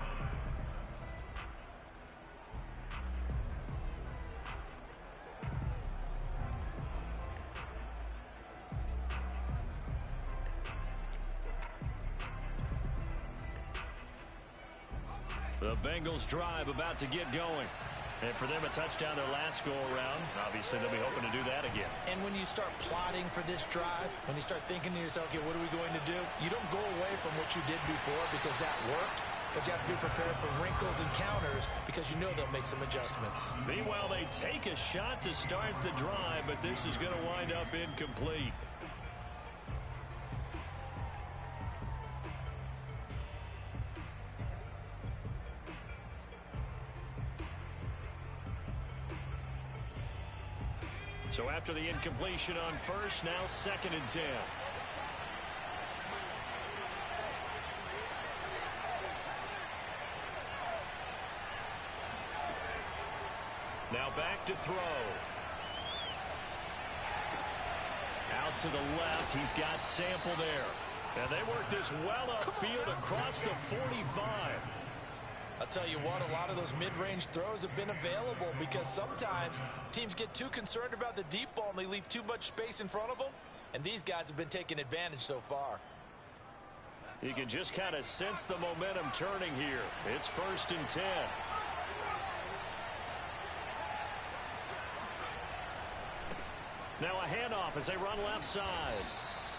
The Bengals drive about to get going. And for them, a touchdown their last go-around. Obviously, they'll be hoping to do that again. And when you start plotting for this drive, when you start thinking to yourself, okay, what are we going to do? You don't go away from what you did before because that worked, but you have to be prepared for wrinkles and counters because you know they'll make some adjustments. Meanwhile, they take a shot to start the drive, but this is going to wind up incomplete. So after the incompletion on first, now 2nd and 10. Now back to throw. Out to the left. He's got Sample there. And they work this well upfield across the 45. I'll tell you what, a lot of those mid-range throws have been available because sometimes teams get too concerned about the deep ball and they leave too much space in front of them. And these guys have been taking advantage so far. You can just kind of sense the momentum turning here. It's 1st and 10. Now a handoff as they run left side.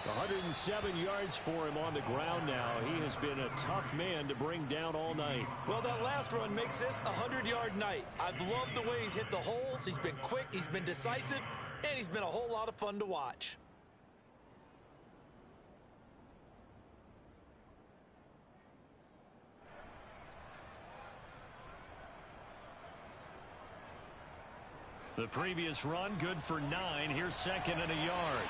107 yards for him on the ground now. He has been a tough man to bring down all night. Well, that last run makes this a 100-yard night. I've loved the way he's hit the holes. He's been quick, he's been decisive, and he's been a whole lot of fun to watch. The previous run, good for 9. Here's 2nd and a yard.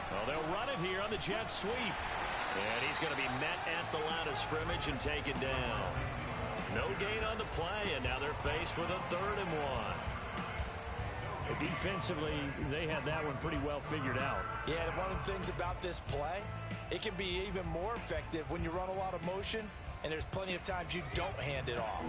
Well, they'll run it here on the jet sweep. And he's going to be met at the line of scrimmage and taken down. No gain on the play, and now they're faced with a 3rd and 1. Defensively, they had that one pretty well figured out. Yeah, and one of the things about this play, it can be even more effective when you run a lot of motion, and there's plenty of times you don't hand it off.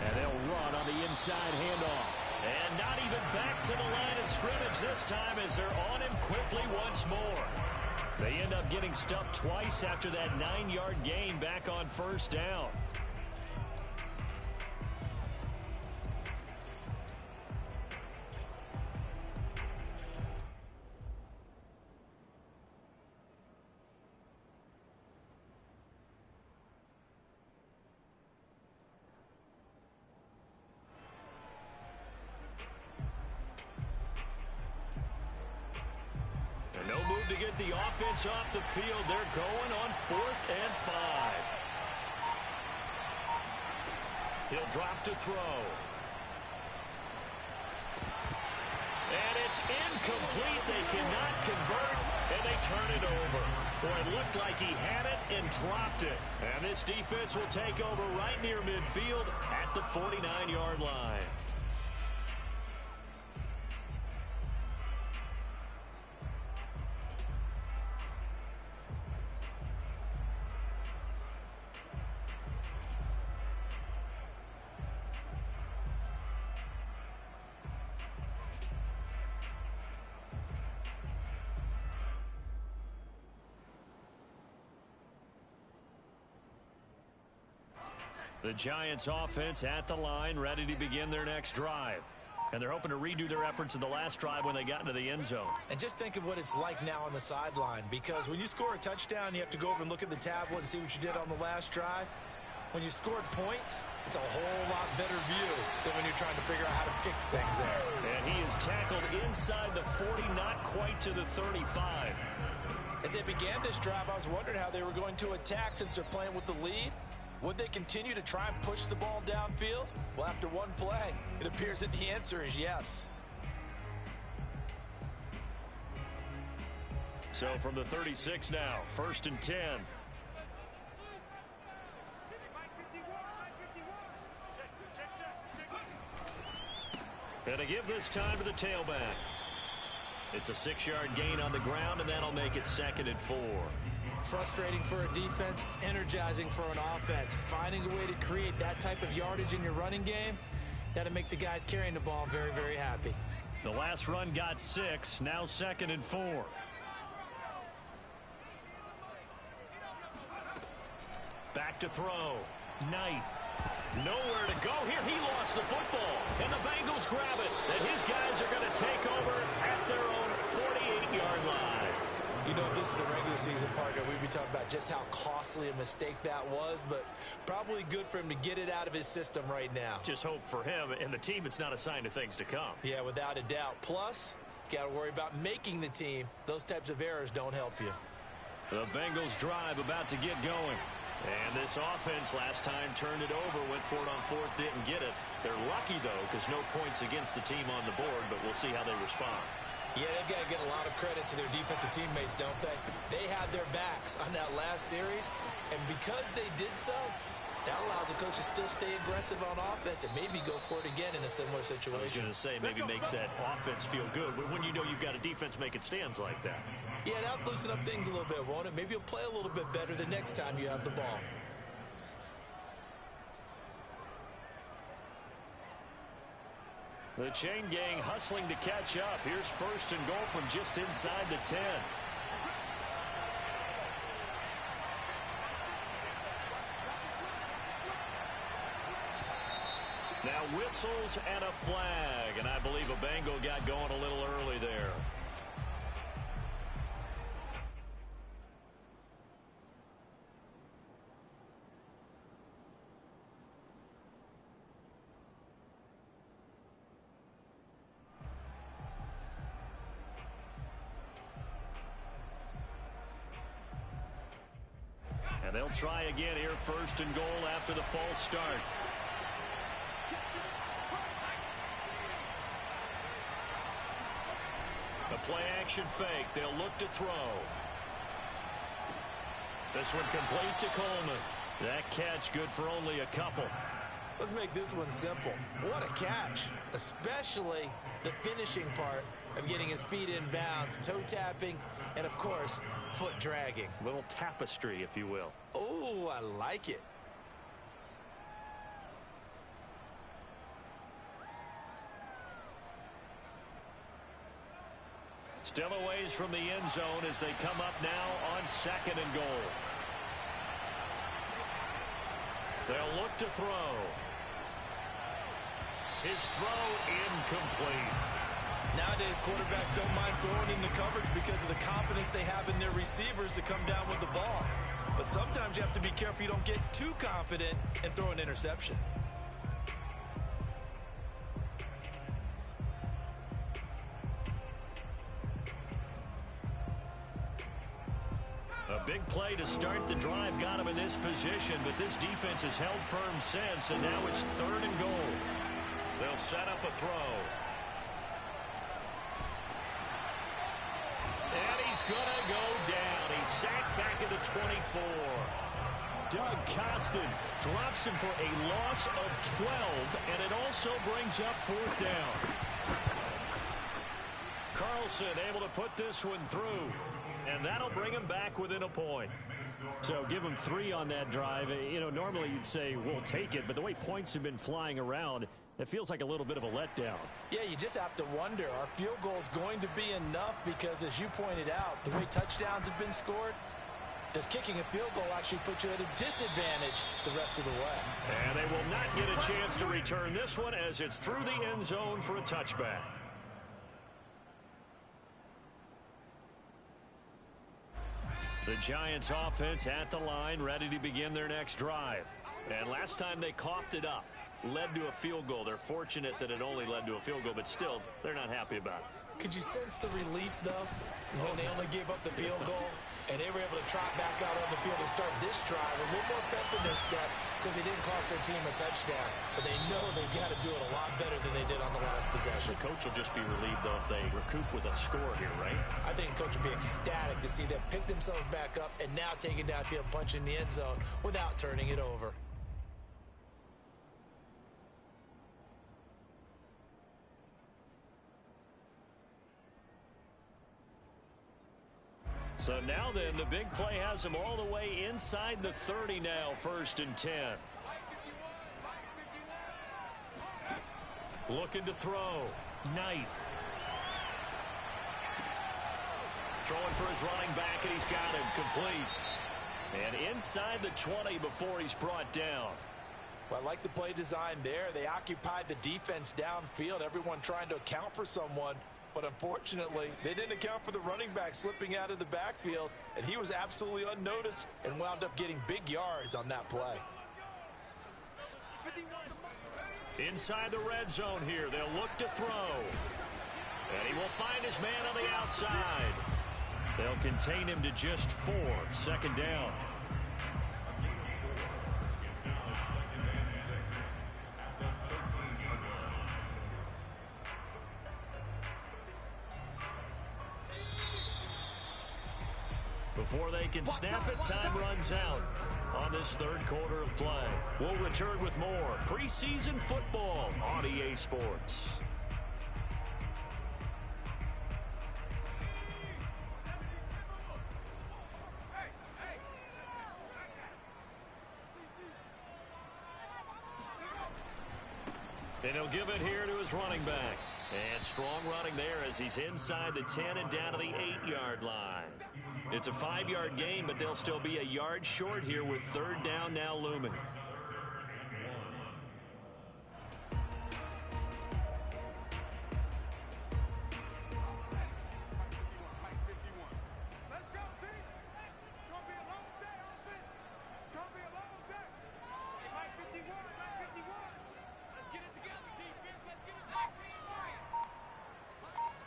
And they'll run on the inside handoff. And not even back to the line of scrimmage this time as they're on him quickly once more. They end up getting stuffed twice after that 9-yard gain back on 1st down. No move to get the offense off the field. They're going on 4th and 5. He'll drop to throw. And it's incomplete. They cannot convert, and they turn it over. Boy, it looked like he had it and dropped it. And this defense will take over right near midfield at the 49-yard line. The Giants offense at the line, ready to begin their next drive. And they're hoping to redo their efforts in the last drive when they got into the end zone. And just think of what it's like now on the sideline, because when you score a touchdown, you have to go over and look at the tablet and see what you did on the last drive. When you scored points, it's a whole lot better view than when you're trying to figure out how to fix things there. And he is tackled inside the 40, not quite to the 35. As they began this drive, I was wondering how they were going to attack since they're playing with the lead. Would they continue to try and push the ball downfield? Well, after one play, it appears that the answer is yes. So from the 36 now, 1st and 10. And to give this time to the tailback. It's a 6-yard gain on the ground, and that'll make it 2nd and 4. Frustrating for a defense, energizing for an offense. Finding a way to create that type of yardage in your running game, that'll make the guys carrying the ball very, very happy. The last run got 6, now 2nd and 4. Back to throw. Knight. Nowhere to go here. He lost the football, and the Bengals grab it. And his guys are going to take over at their own 48-yard line. You know, if this is the regular season, partner, we'd be talking about just how costly a mistake that was, but probably good for him to get it out of his system right now. Just hope for him and the team it's not a sign of things to come. Yeah, without a doubt. Plus, you got to worry about making the team. Those types of errors don't help you. The Bengals drive about to get going. And this offense last time turned it over, went for it on 4th, didn't get it. They're lucky, though, because no points against the team on the board, but we'll see how they respond. Yeah, they've got to get a lot of credit to their defensive teammates, don't they? They had their backs on that last series, and because they did so, that allows the coach to still stay aggressive on offense and maybe go for it again in a similar situation. I was going to say, maybe makes that offense feel good, but when you know you've got a defense making stands like that. Yeah, that'll loosen up things a little bit, won't it? Maybe you'll play a little bit better the next time you have the ball. The chain gang hustling to catch up. Here's 1st and goal from just inside the 10. Now whistles and a flag, and I believe a Bengal got going a little early there. And they'll try again here, 1st and goal after the false start. The play-action fake. They'll look to throw. This one complete to Coleman. That catch good for only a couple. Let's make this one simple. What a catch, especially the finishing part of getting his feet in bounds, toe tapping, and of course, foot dragging. Little tapestry, if you will. Oh, I like it. Still a ways from the end zone as they come up now on 2nd and goal. They'll look to throw. His throw incomplete. Nowadays, quarterbacks don't mind throwing into coverage because of the confidence they have in their receivers to come down with the ball. But sometimes you have to be careful you don't get too confident and throw an interception. A big play to start the drive got him in this position, but this defense has held firm since, and now it's 3rd and goal. They'll set up a throw. And he's going to go down. He's sacked back at the 24. Doug Costin drops him for a loss of 12, and it also brings up 4th down. Carlson able to put this one through, and that'll bring him back within a point. So give him 3 on that drive. You know, normally you'd say we'll take it, but the way points have been flying around, it feels like a little bit of a letdown. Yeah, you just have to wonder, are field goals going to be enough? Because as you pointed out, the way touchdowns have been scored, does kicking a field goal actually put you at a disadvantage the rest of the way? And they will not get a chance to return this one as it's through the end zone for a touchback. The Giants offense at the line, ready to begin their next drive. And last time they coughed it up, led to a field goal. They're fortunate that it only led to a field goal, but still, they're not happy about it. Could you sense the relief, though, when they only gave up the field goal and they were able to trot back out on the field and start this drive a little more pep in their step because they didn't cost their team a touchdown, but they know they've got to do it a lot better than they did on the last possession. The coach will just be relieved, though, if they recoup with a score here, right? I think the coach will be ecstatic to see them pick themselves back up and now take it downfield, punch in the end zone without turning it over. So now then, the big play has him all the way inside the 30 now, 1st and 10. Looking to throw. Knight. Throwing for his running back, and he's got him complete. And inside the 20 before he's brought down. Well, I like the play design there. They occupied the defense downfield, everyone trying to account for someone. But unfortunately, they didn't account for the running back slipping out of the backfield, and he was absolutely unnoticed and wound up getting big yards on that play. Inside the red zone here, they'll look to throw. And he will find his man on the outside. They'll contain him to just 4, 2nd down. Before they can snap it, time runs out on this 3rd quarter of play. We'll return with more preseason football on EA Sports. And he'll give it here to his running back. And strong running there as he's inside the 10 and down to the 8-yard line. It's a 5-yard gain, but they'll still be a yard short here with 3rd down now looming. Let's go, team. It's going to be a long day, offense. It's going to be a long day. Hey, Mike 51, Mike 51. Let's get it together, defense. Let's get it back.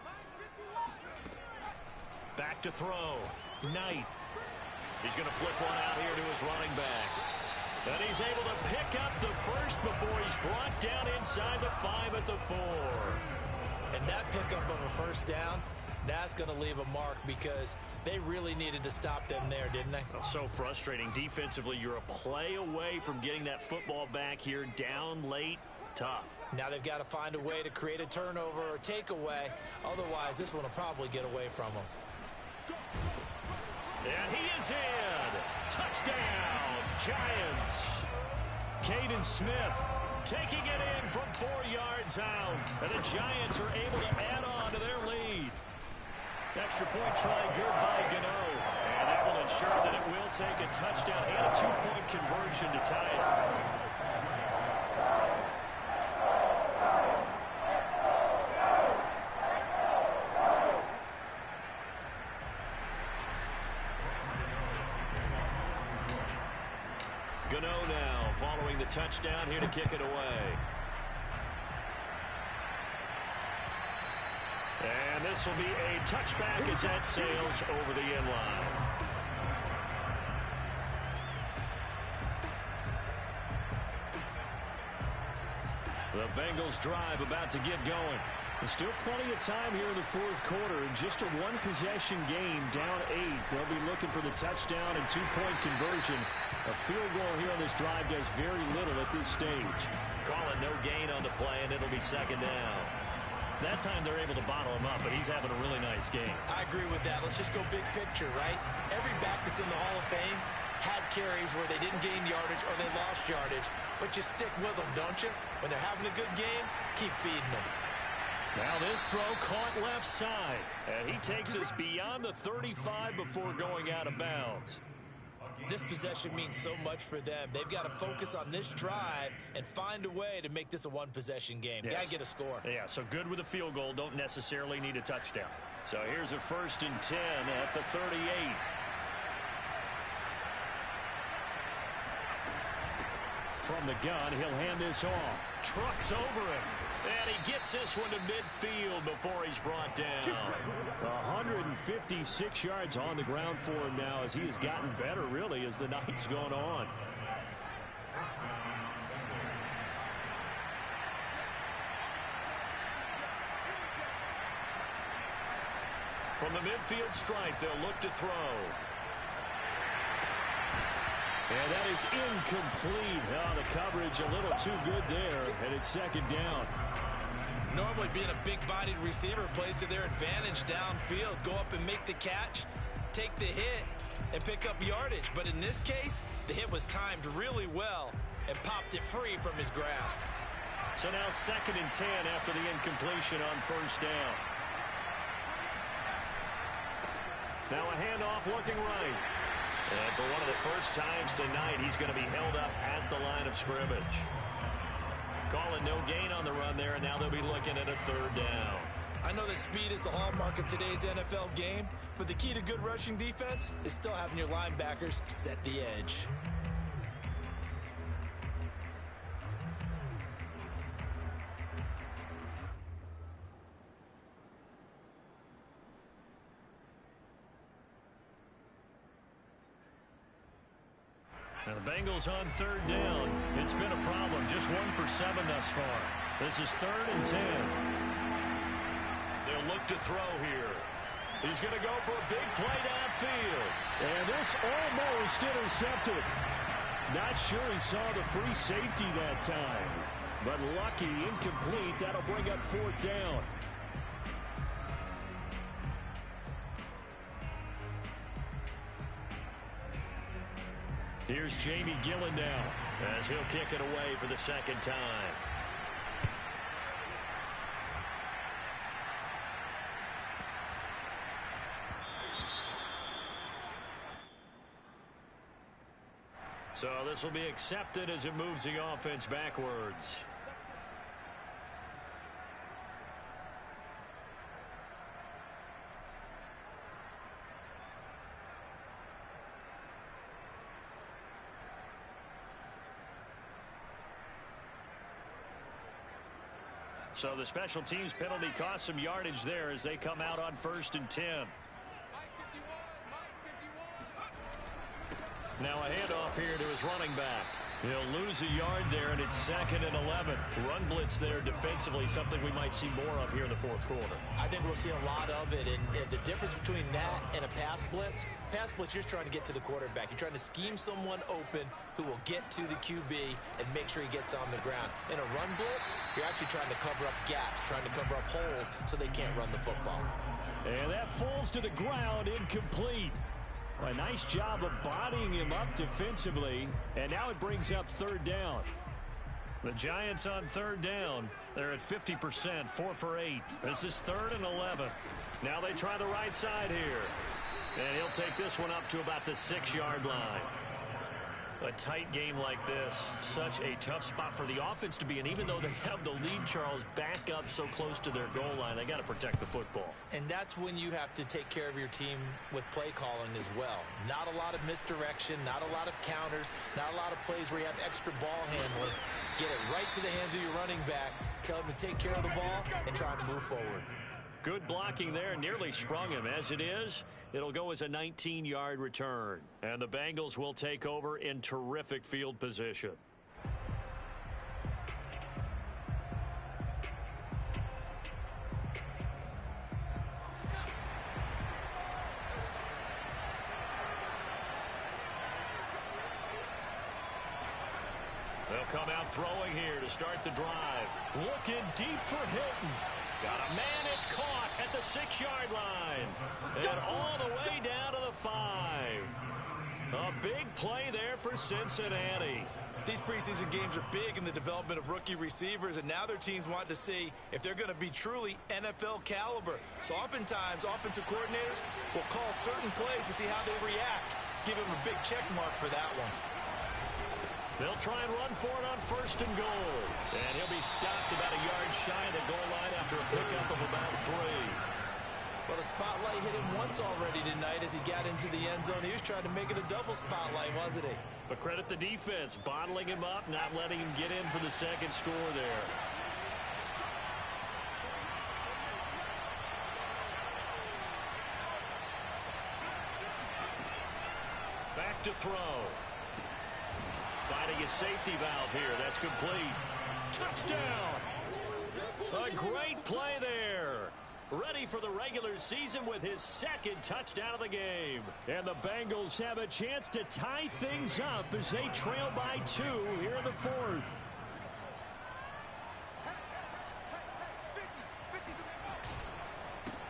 Mike 51. Back to throw. Knight. He's going to flip one out here to his running back. And he's able to pick up the first before he's brought down inside the 5 at the 4. And that pickup of a 1st down, that's going to leave a mark because they really needed to stop them there, didn't they? Oh, so frustrating. Defensively, you're a play away from getting that football back here down late. Tough. Now they've got to find a way to create a turnover or takeaway. Otherwise, this one will probably get away from them. And he is in. Touchdown, Giants. Caden Smith taking it in from 4 yards out. And the Giants are able to add on to their lead. Extra point try good by Gano. And that will ensure that it will take a touchdown and a 2-point conversion to tie it. Gano now following the touchdown here to kick it away. And this will be a touchback as that sails over the end line. The Bengals drive about to get going. There's still plenty of time here in the 4th quarter. And just a 1-possession game, down 8. They'll be looking for the touchdown and 2-point conversion. A field goal here on this drive does very little at this stage. Call it no gain on the play, and it'll be 2nd down. That time they're able to bottle him up, but he's having a really nice game. I agree with that. Let's just go big picture, right? Every back that's in the Hall of Fame had carries where they didn't gain yardage or they lost yardage. But you stick with them, don't you? When they're having a good game, keep feeding them. Now this throw caught left side. And he takes us beyond the 35 before going out of bounds. This possession means so much for them. They've got to focus on this drive and find a way to make this a 1-possession game. Yes. Got to get a score. Yeah, so good with a field goal. Don't necessarily need a touchdown. So here's a 1st and 10 at the 38. From the gun, he'll hand this off. Trucks over him. And he gets this one to midfield before he's brought down. 156 yards on the ground for him now as he has gotten better, really, as the night's gone on. From the midfield stripe, they'll look to throw. And that is incomplete. Oh, the coverage a little too good there, and it's 2nd down. Normally being a big-bodied receiver plays to their advantage downfield. Go up and make the catch. take the hit and pick up yardage. But in this case, the hit was timed really well and popped it free from his grasp. So now 2nd and 10 after the incompletion on 1st down. Now a handoff looking right. And for one of the first times tonight, he's going to be held up at the line of scrimmage. Calling no gain on the run there, and now they'll be looking at a 3rd down. I know that speed is the hallmark of today's NFL game, but the key to good rushing defense is still having your linebackers set the edge. Now the Bengals on 3rd down. It's been a problem. Just 1 for 7 thus far. This is 3rd and 10. They'll look to throw here. He's going to go for a big play downfield. And this almost intercepted. Not sure he saw the free safety that time. But lucky, incomplete. That'll bring up 4th down. Here's Jamie Gillen now as he'll kick it away for the 2nd time. So this will be accepted as it moves the offense backwards. So the special teams penalty cost some yardage there as they come out on 1st and 10. Now a handoff here to his running back. He'll lose a yard there, and it's 2nd and 11. Run blitz there defensively, something we might see more of here in the 4th quarter. I think we'll see a lot of it, and the difference between that and a pass blitz, you're trying to get to the quarterback. You're trying to scheme someone open who will get to the QB and make sure he gets on the ground. In a run blitz, you're actually trying to cover up gaps, trying to cover up holes so they can't run the football. And that falls to the ground, incomplete. A nice job of bodying him up defensively, and now it brings up 3rd down. The Giants on 3rd down. They're at 50%, 4 for 8. This is 3rd and 11. Now they try the right side here. And he'll take this one up to about the 6-yard line. A tight game like this, such a tough spot for the offense to be in. Even though they have the lead, Charles, back up so close to their goal line, they got to protect the football. And that's when you have to take care of your team with play calling as well. Not a lot of misdirection, not a lot of counters, not a lot of plays where you have extra ball handling. Get it right to the hands of your running back, tell him to take care of the ball, and try to move forward. Good blocking there, nearly sprung him. As it is, it'll go as a 19-yard return. And the Bengals will take over in terrific field position. They'll come out throwing here to start the drive. Looking deep for Hilton. Got a man, it's caught at the 6-yard line. And all the way down to the 5. A big play there for Cincinnati. These preseason games are big in the development of rookie receivers, and now their teams want to see if they're going to be truly NFL caliber. So oftentimes, offensive coordinators will call certain plays to see how they react. Give them a big check mark for that one. They'll try and run for it on 1st and goal. And he'll be stopped about a yard shy of the goal line after a pickup of about 3. Well, the spotlight hit him once already tonight as he got into the end zone. He was trying to make it a double spotlight, wasn't he? But credit the defense, bottling him up, not letting him get in for the 2nd score there. Back to throw. Finding a safety valve here. That's complete. Touchdown! A great play there. Ready for the regular season with his 2nd touchdown of the game. And the Bengals have a chance to tie things up as they trail by 2 here in the 4th.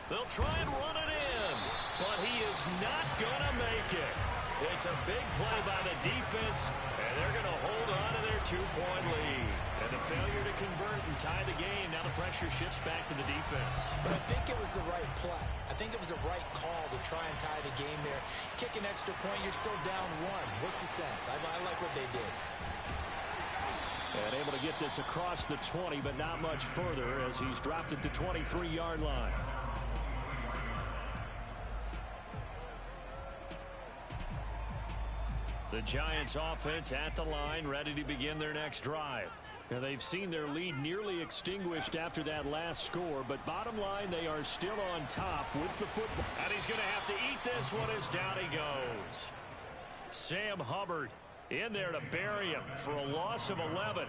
They'll try and run it in. but he is not going to make it. It's a big play by the defense, and they're going to hold on to their 2-point lead. And a failure to convert and tie the game. Now the pressure shifts back to the defense. But I think it was the right play. I think it was the right call to try and tie the game there. Kick an extra point, you're still down 1. What's the sense? I like what they did. And able to get this across the 20, but not much further as he's dropped it to 23-yard line. The Giants offense at the line, ready to begin their next drive. Now they've seen their lead nearly extinguished after that last score, but bottom line, they are still on top with the football. And he's going to have to eat this one as down he goes. Sam Hubbard in there to bury him for a loss of 11.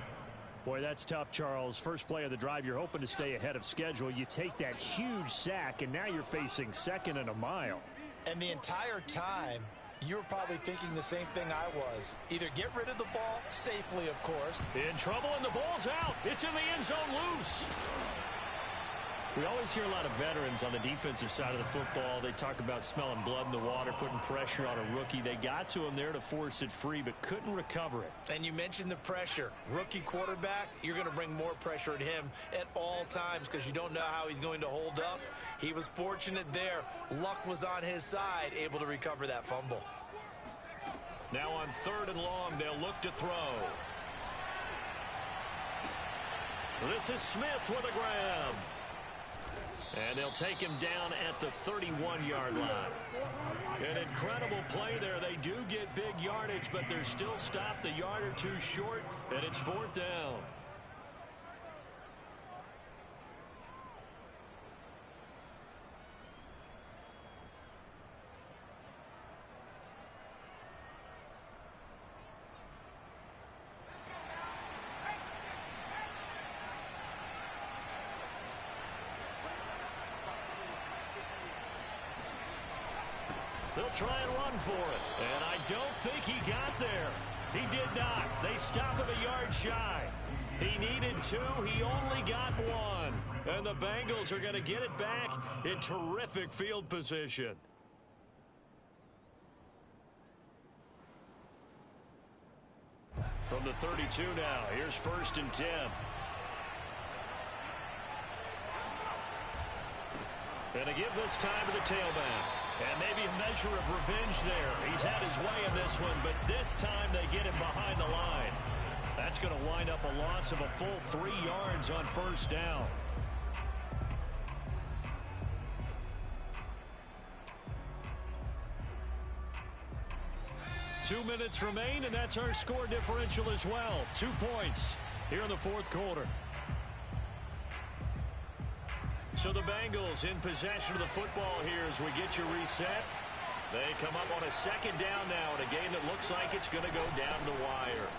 Boy, that's tough, Charles. First play of the drive, you're hoping to stay ahead of schedule. You take that huge sack, and now you're facing 2nd and a mile. And the entire time, you were probably thinking the same thing I was. Either get rid of the ball safely, of course. In trouble, and the ball's out. It's in the end zone loose. We always hear a lot of veterans on the defensive side of the football. They talk about smelling blood in the water, putting pressure on a rookie. They got to him there to force it free, but couldn't recover it. And you mentioned the pressure. Rookie quarterback, you're going to bring more pressure at him at all times because you don't know how he's going to hold up. He was fortunate there. Luck was on his side, able to recover that fumble. Now on 3rd and long, they'll look to throw. This is Smith with a grab. And they'll take him down at the 31-yard line. An incredible play there. They do get big yardage, but they're still stopped a yard or two short, and it's 4th down. They'll try and run for it. And I don't think he got there. He did not. They stop him a yard shy. He needed 2. He only got 1. And the Bengals are going to get it back in terrific field position. From the 32 now, here's 1st and 10. And a give this time to the tailback. And maybe a measure of revenge there. He's had his way in this one, but this time they get him behind the line. That's going to wind up a loss of a full 3 yards on 1st down. Two minutes remain, and that's our score differential as well. 2 points here in the 4th quarter. So the Bengals in possession of the football here as we get you reset. They come up on a 2nd down now in a game that looks like it's going to go down the wire.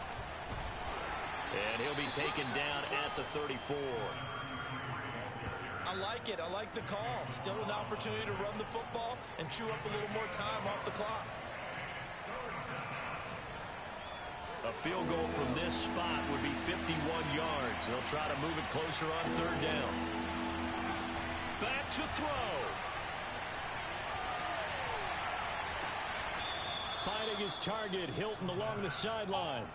And he'll be taken down at the 34. I like it. I like the call. Still an opportunity to run the football and chew up a little more time off the clock. A field goal from this spot would be 51 yards. They'll try to move it closer on 3rd down. Back to throw. Finding his target, Hilton along the sideline.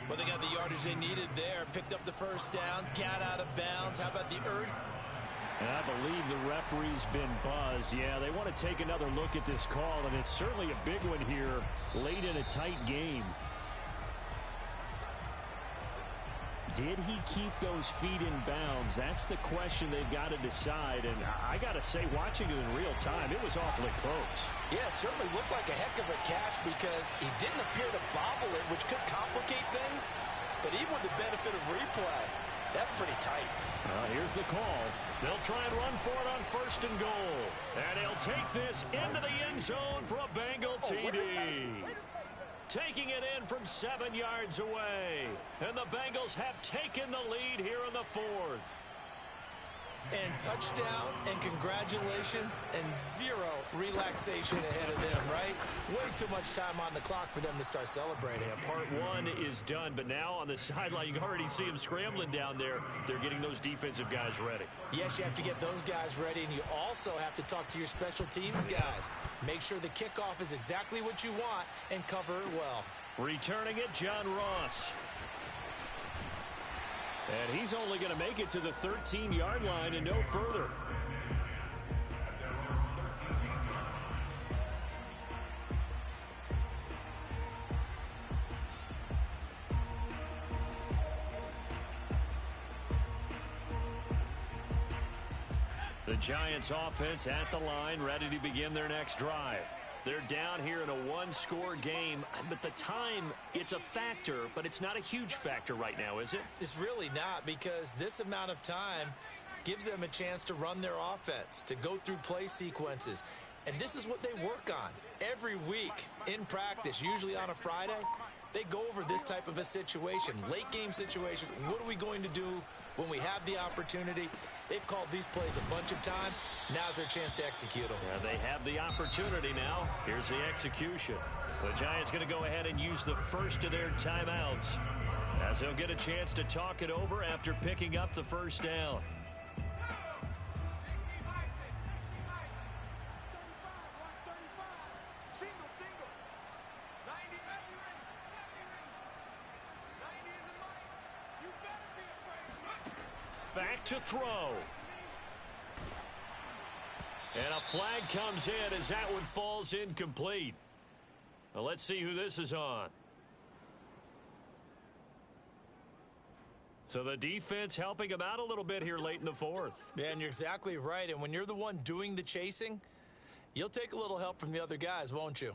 Well, they got the yardage they needed there. Picked up the 1st down, got out of bounds. How about the urge? And I believe the referee's been buzzed. Yeah, they want to take another look at this call, and it's certainly a big one here late in a tight game. Did he keep those feet in bounds? That's the question they've got to decide. And I got to say, watching it in real time, it was awfully close. Yeah, it certainly looked like a heck of a catch because he didn't appear to bobble it, which could complicate things. But even with the benefit of replay, that's pretty tight. Here's the call. They'll try and run for it on 1st and goal. And he'll take this into the end zone for a Bengal TD. Taking it in from 7 yards away. And the Bengals have taken the lead here in the 4th. And touchdown and congratulations and zero relaxation ahead of them, right? Way too much time on the clock for them to start celebrating. Yeah, part one is done, but now on the sideline, you can already see them scrambling down there. They're getting those defensive guys ready. Yes, you have to get those guys ready, and you also have to talk to your special teams guys. Make sure the kickoff is exactly what you want and cover it well. Returning it, John Ross. And he's only going to make it to the 13-yard line and no further. The Giants offense at the line, ready to begin their next drive. They're down here in a one-score game, but the time, it's a factor, but it's not a huge factor right now, is it? It's really not, because this amount of time gives them a chance to run their offense, to go through play sequences. And this is what they work on every week in practice, usually on a Friday. They go over this type of a situation, late game situation. What are we going to do when we have the opportunity? They've called these plays a bunch of times. Now's their chance to execute them. Yeah, they have the opportunity now. Here's the execution. The Giants going to go ahead and use the first of their timeouts, as they'll get a chance to talk it over after picking up the first down. Back to throw. And a flag comes in as that one falls incomplete. Well, let's see who this is on. So the defense helping him out a little bit here late in the fourth. Yeah, and you're exactly right. And when you're the one doing the chasing, you'll take a little help from the other guys, won't you?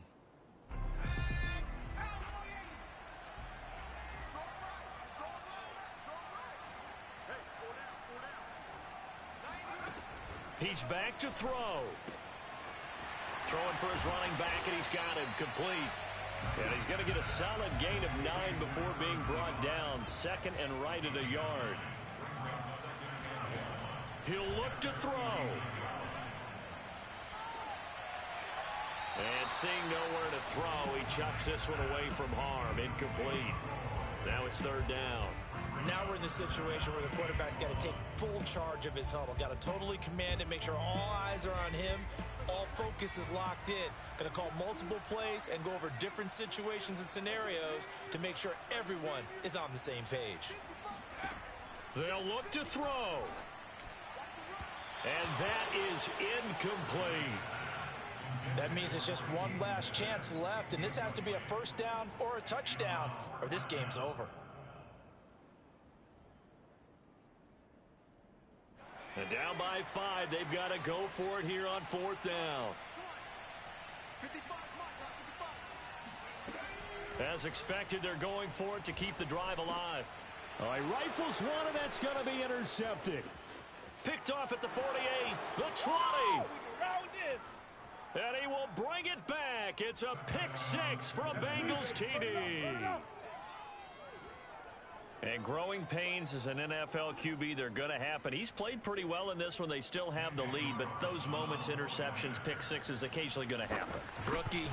He's back to throw. Throwing for his running back, and he's got him complete. And he's going to get a solid gain of 9 before being brought down. Second and right at a yard. He'll look to throw. And seeing nowhere to throw, he chucks this one away from harm. Incomplete. Now it's third down. Now we're in the situation where the quarterback's got to take full charge of his huddle. Got to totally command it, make sure all eyes are on him. All focus is locked in. Going to call multiple plays and go over different situations and scenarios to make sure everyone is on the same page. They'll look to throw. And that is incomplete. That means it's just one last chance left, and this has to be a first down or a touchdown, or this game's over. And down by 5, they've got to go for it here on fourth down. As expected, they're going for it to keep the drive alive. All right, rifles one, and that's going to be intercepted. Picked off at the 48, the 20. And he will bring it back. It's a pick 6 for a Bengals TD. And growing pains as an NFL QB, they're going to happen. He's played pretty well in this one. They still have the lead, but those moments, interceptions, pick 6 is occasionally going to happen. Rookie.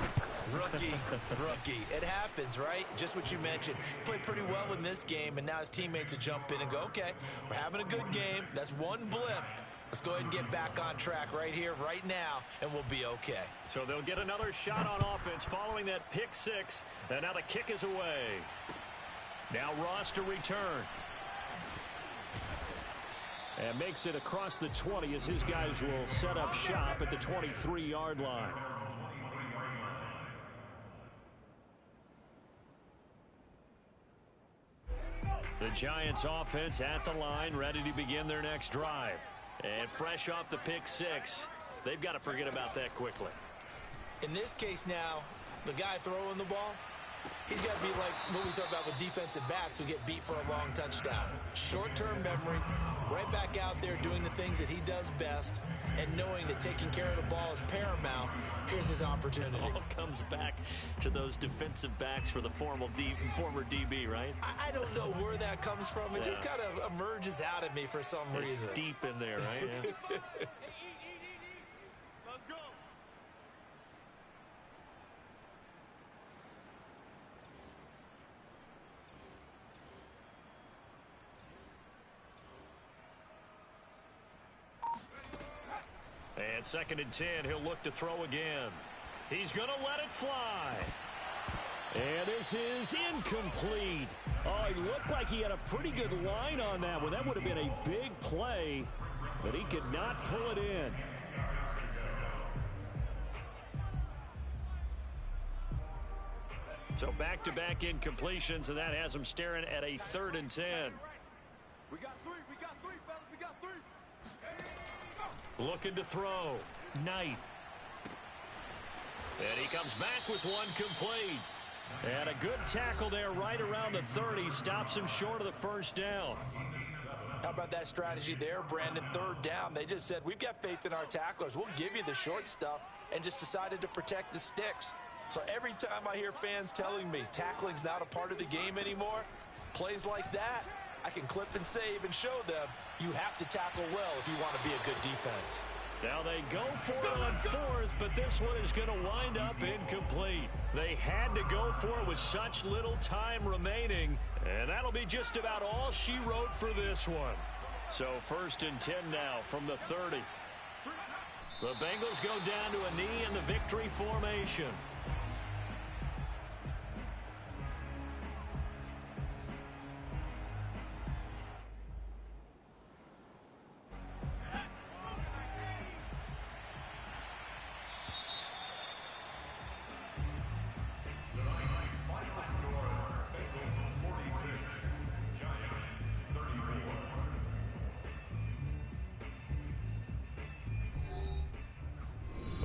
It happens, right? Just what you mentioned. He played pretty well in this game, and now his teammates will jump in and go, okay, we're having a good game. That's one blip. Let's go ahead and get back on track right here, right now, and we'll be okay. So they'll get another shot on offense following that pick 6, and now the kick is away. Now Ross to return. And makes it across the 20 as his guys will set up shop at the 23-yard line. The Giants offense at the line, ready to begin their next drive. And fresh off the pick 6, they've got to forget about that quickly. In this case now, the guy throwing the ball, he's got to be like what we talk about with defensive backs who get beat for a long touchdown. short-term memory, right back out there doing the things that he does best, and knowing that taking care of the ball is paramount. Here's his opportunity. It all comes back to those defensive backs for the former DB, right? I don't know where that comes from. It just kind of emerges out of me for some reason. It's deep in there, right? Yeah. Let's go. And 2nd and 10, he'll look to throw again. He's going to let it fly. And this is incomplete. Oh, he looked like he had a pretty good line on that one. That would have been a big play, but he could not pull it in. So back-to-back incompletions, and that has him staring at a 3rd and 10. We got three, fellas, we got three. Looking to throw. Knight. And he comes back with one complete. And a good tackle there right around the 30. Stops him short of the first down. How about that strategy there, Brandon? 3rd down. They just said, we've got faith in our tacklers. We'll give you the short stuff, and just decided to protect the sticks. So every time I hear fans telling me tackling's not a part of the game anymore, plays like that, I can clip and save and show them you have to tackle well if you want to be a good defense. Now they go for it on 4th, but this one is going to wind up incomplete. They had to go for it with such little time remaining, and that'll be just about all she wrote for this one. So 1st and 10 now from the 30. The Bengals go down to a knee in the victory formation.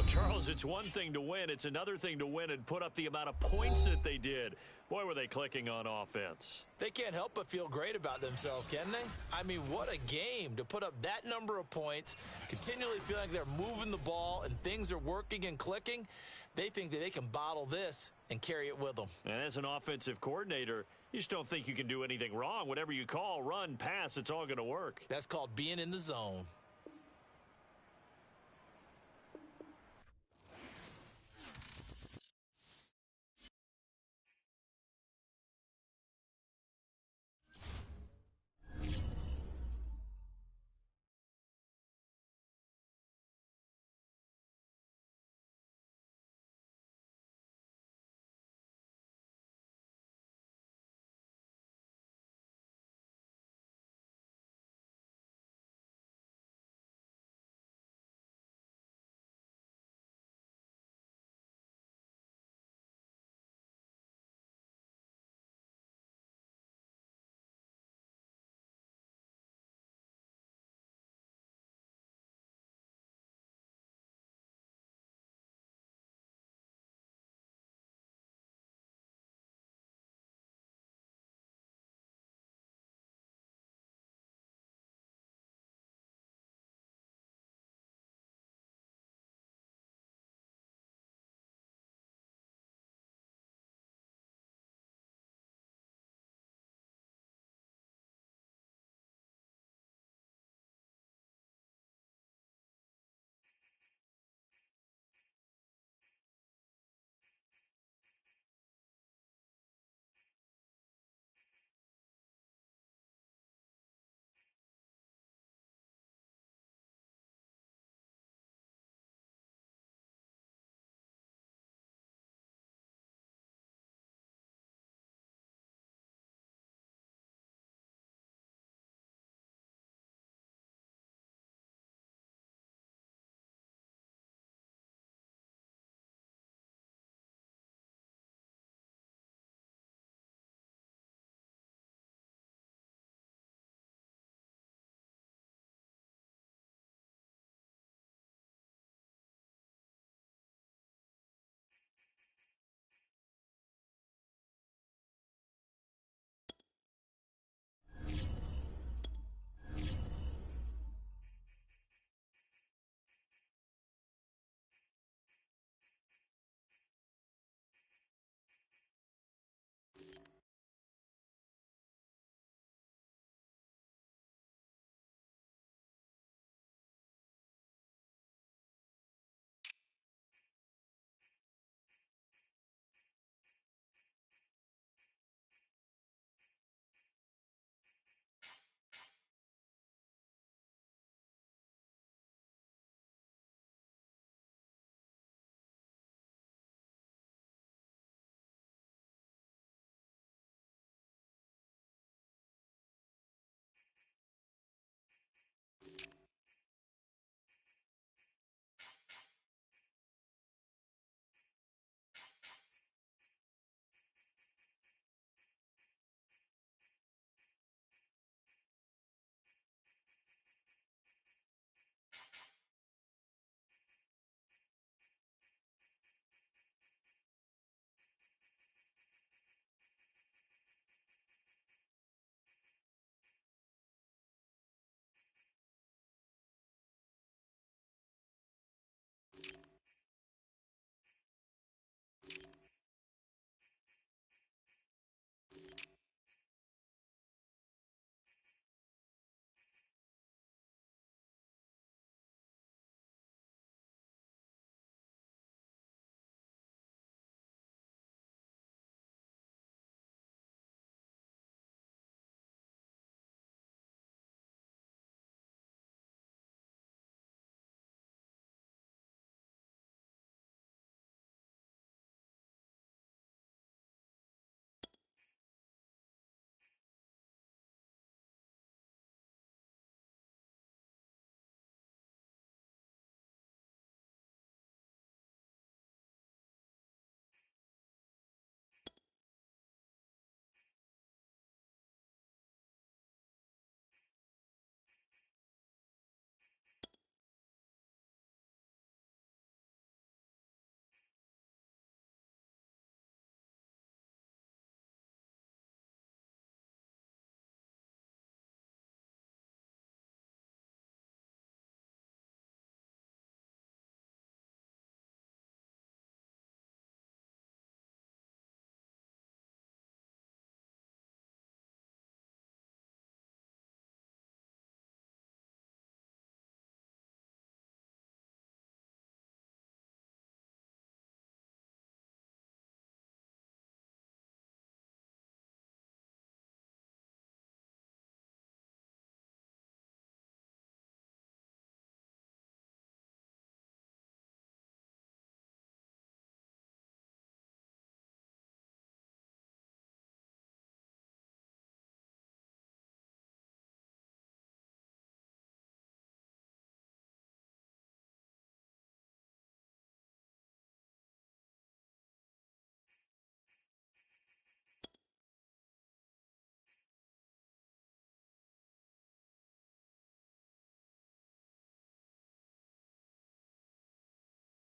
Charles, it's one thing to win. It's another thing to win and put up the amount of points that they did. Boy, were they clicking on offense. They can't help but feel great about themselves, can they? I mean, what a game to put up that number of points, continually feeling like they're moving the ball and things are working and clicking. They think that they can bottle this and carry it with them. And as an offensive coordinator, you just don't think you can do anything wrong. Whatever you call, run, pass, it's all going to work. That's called being in the zone.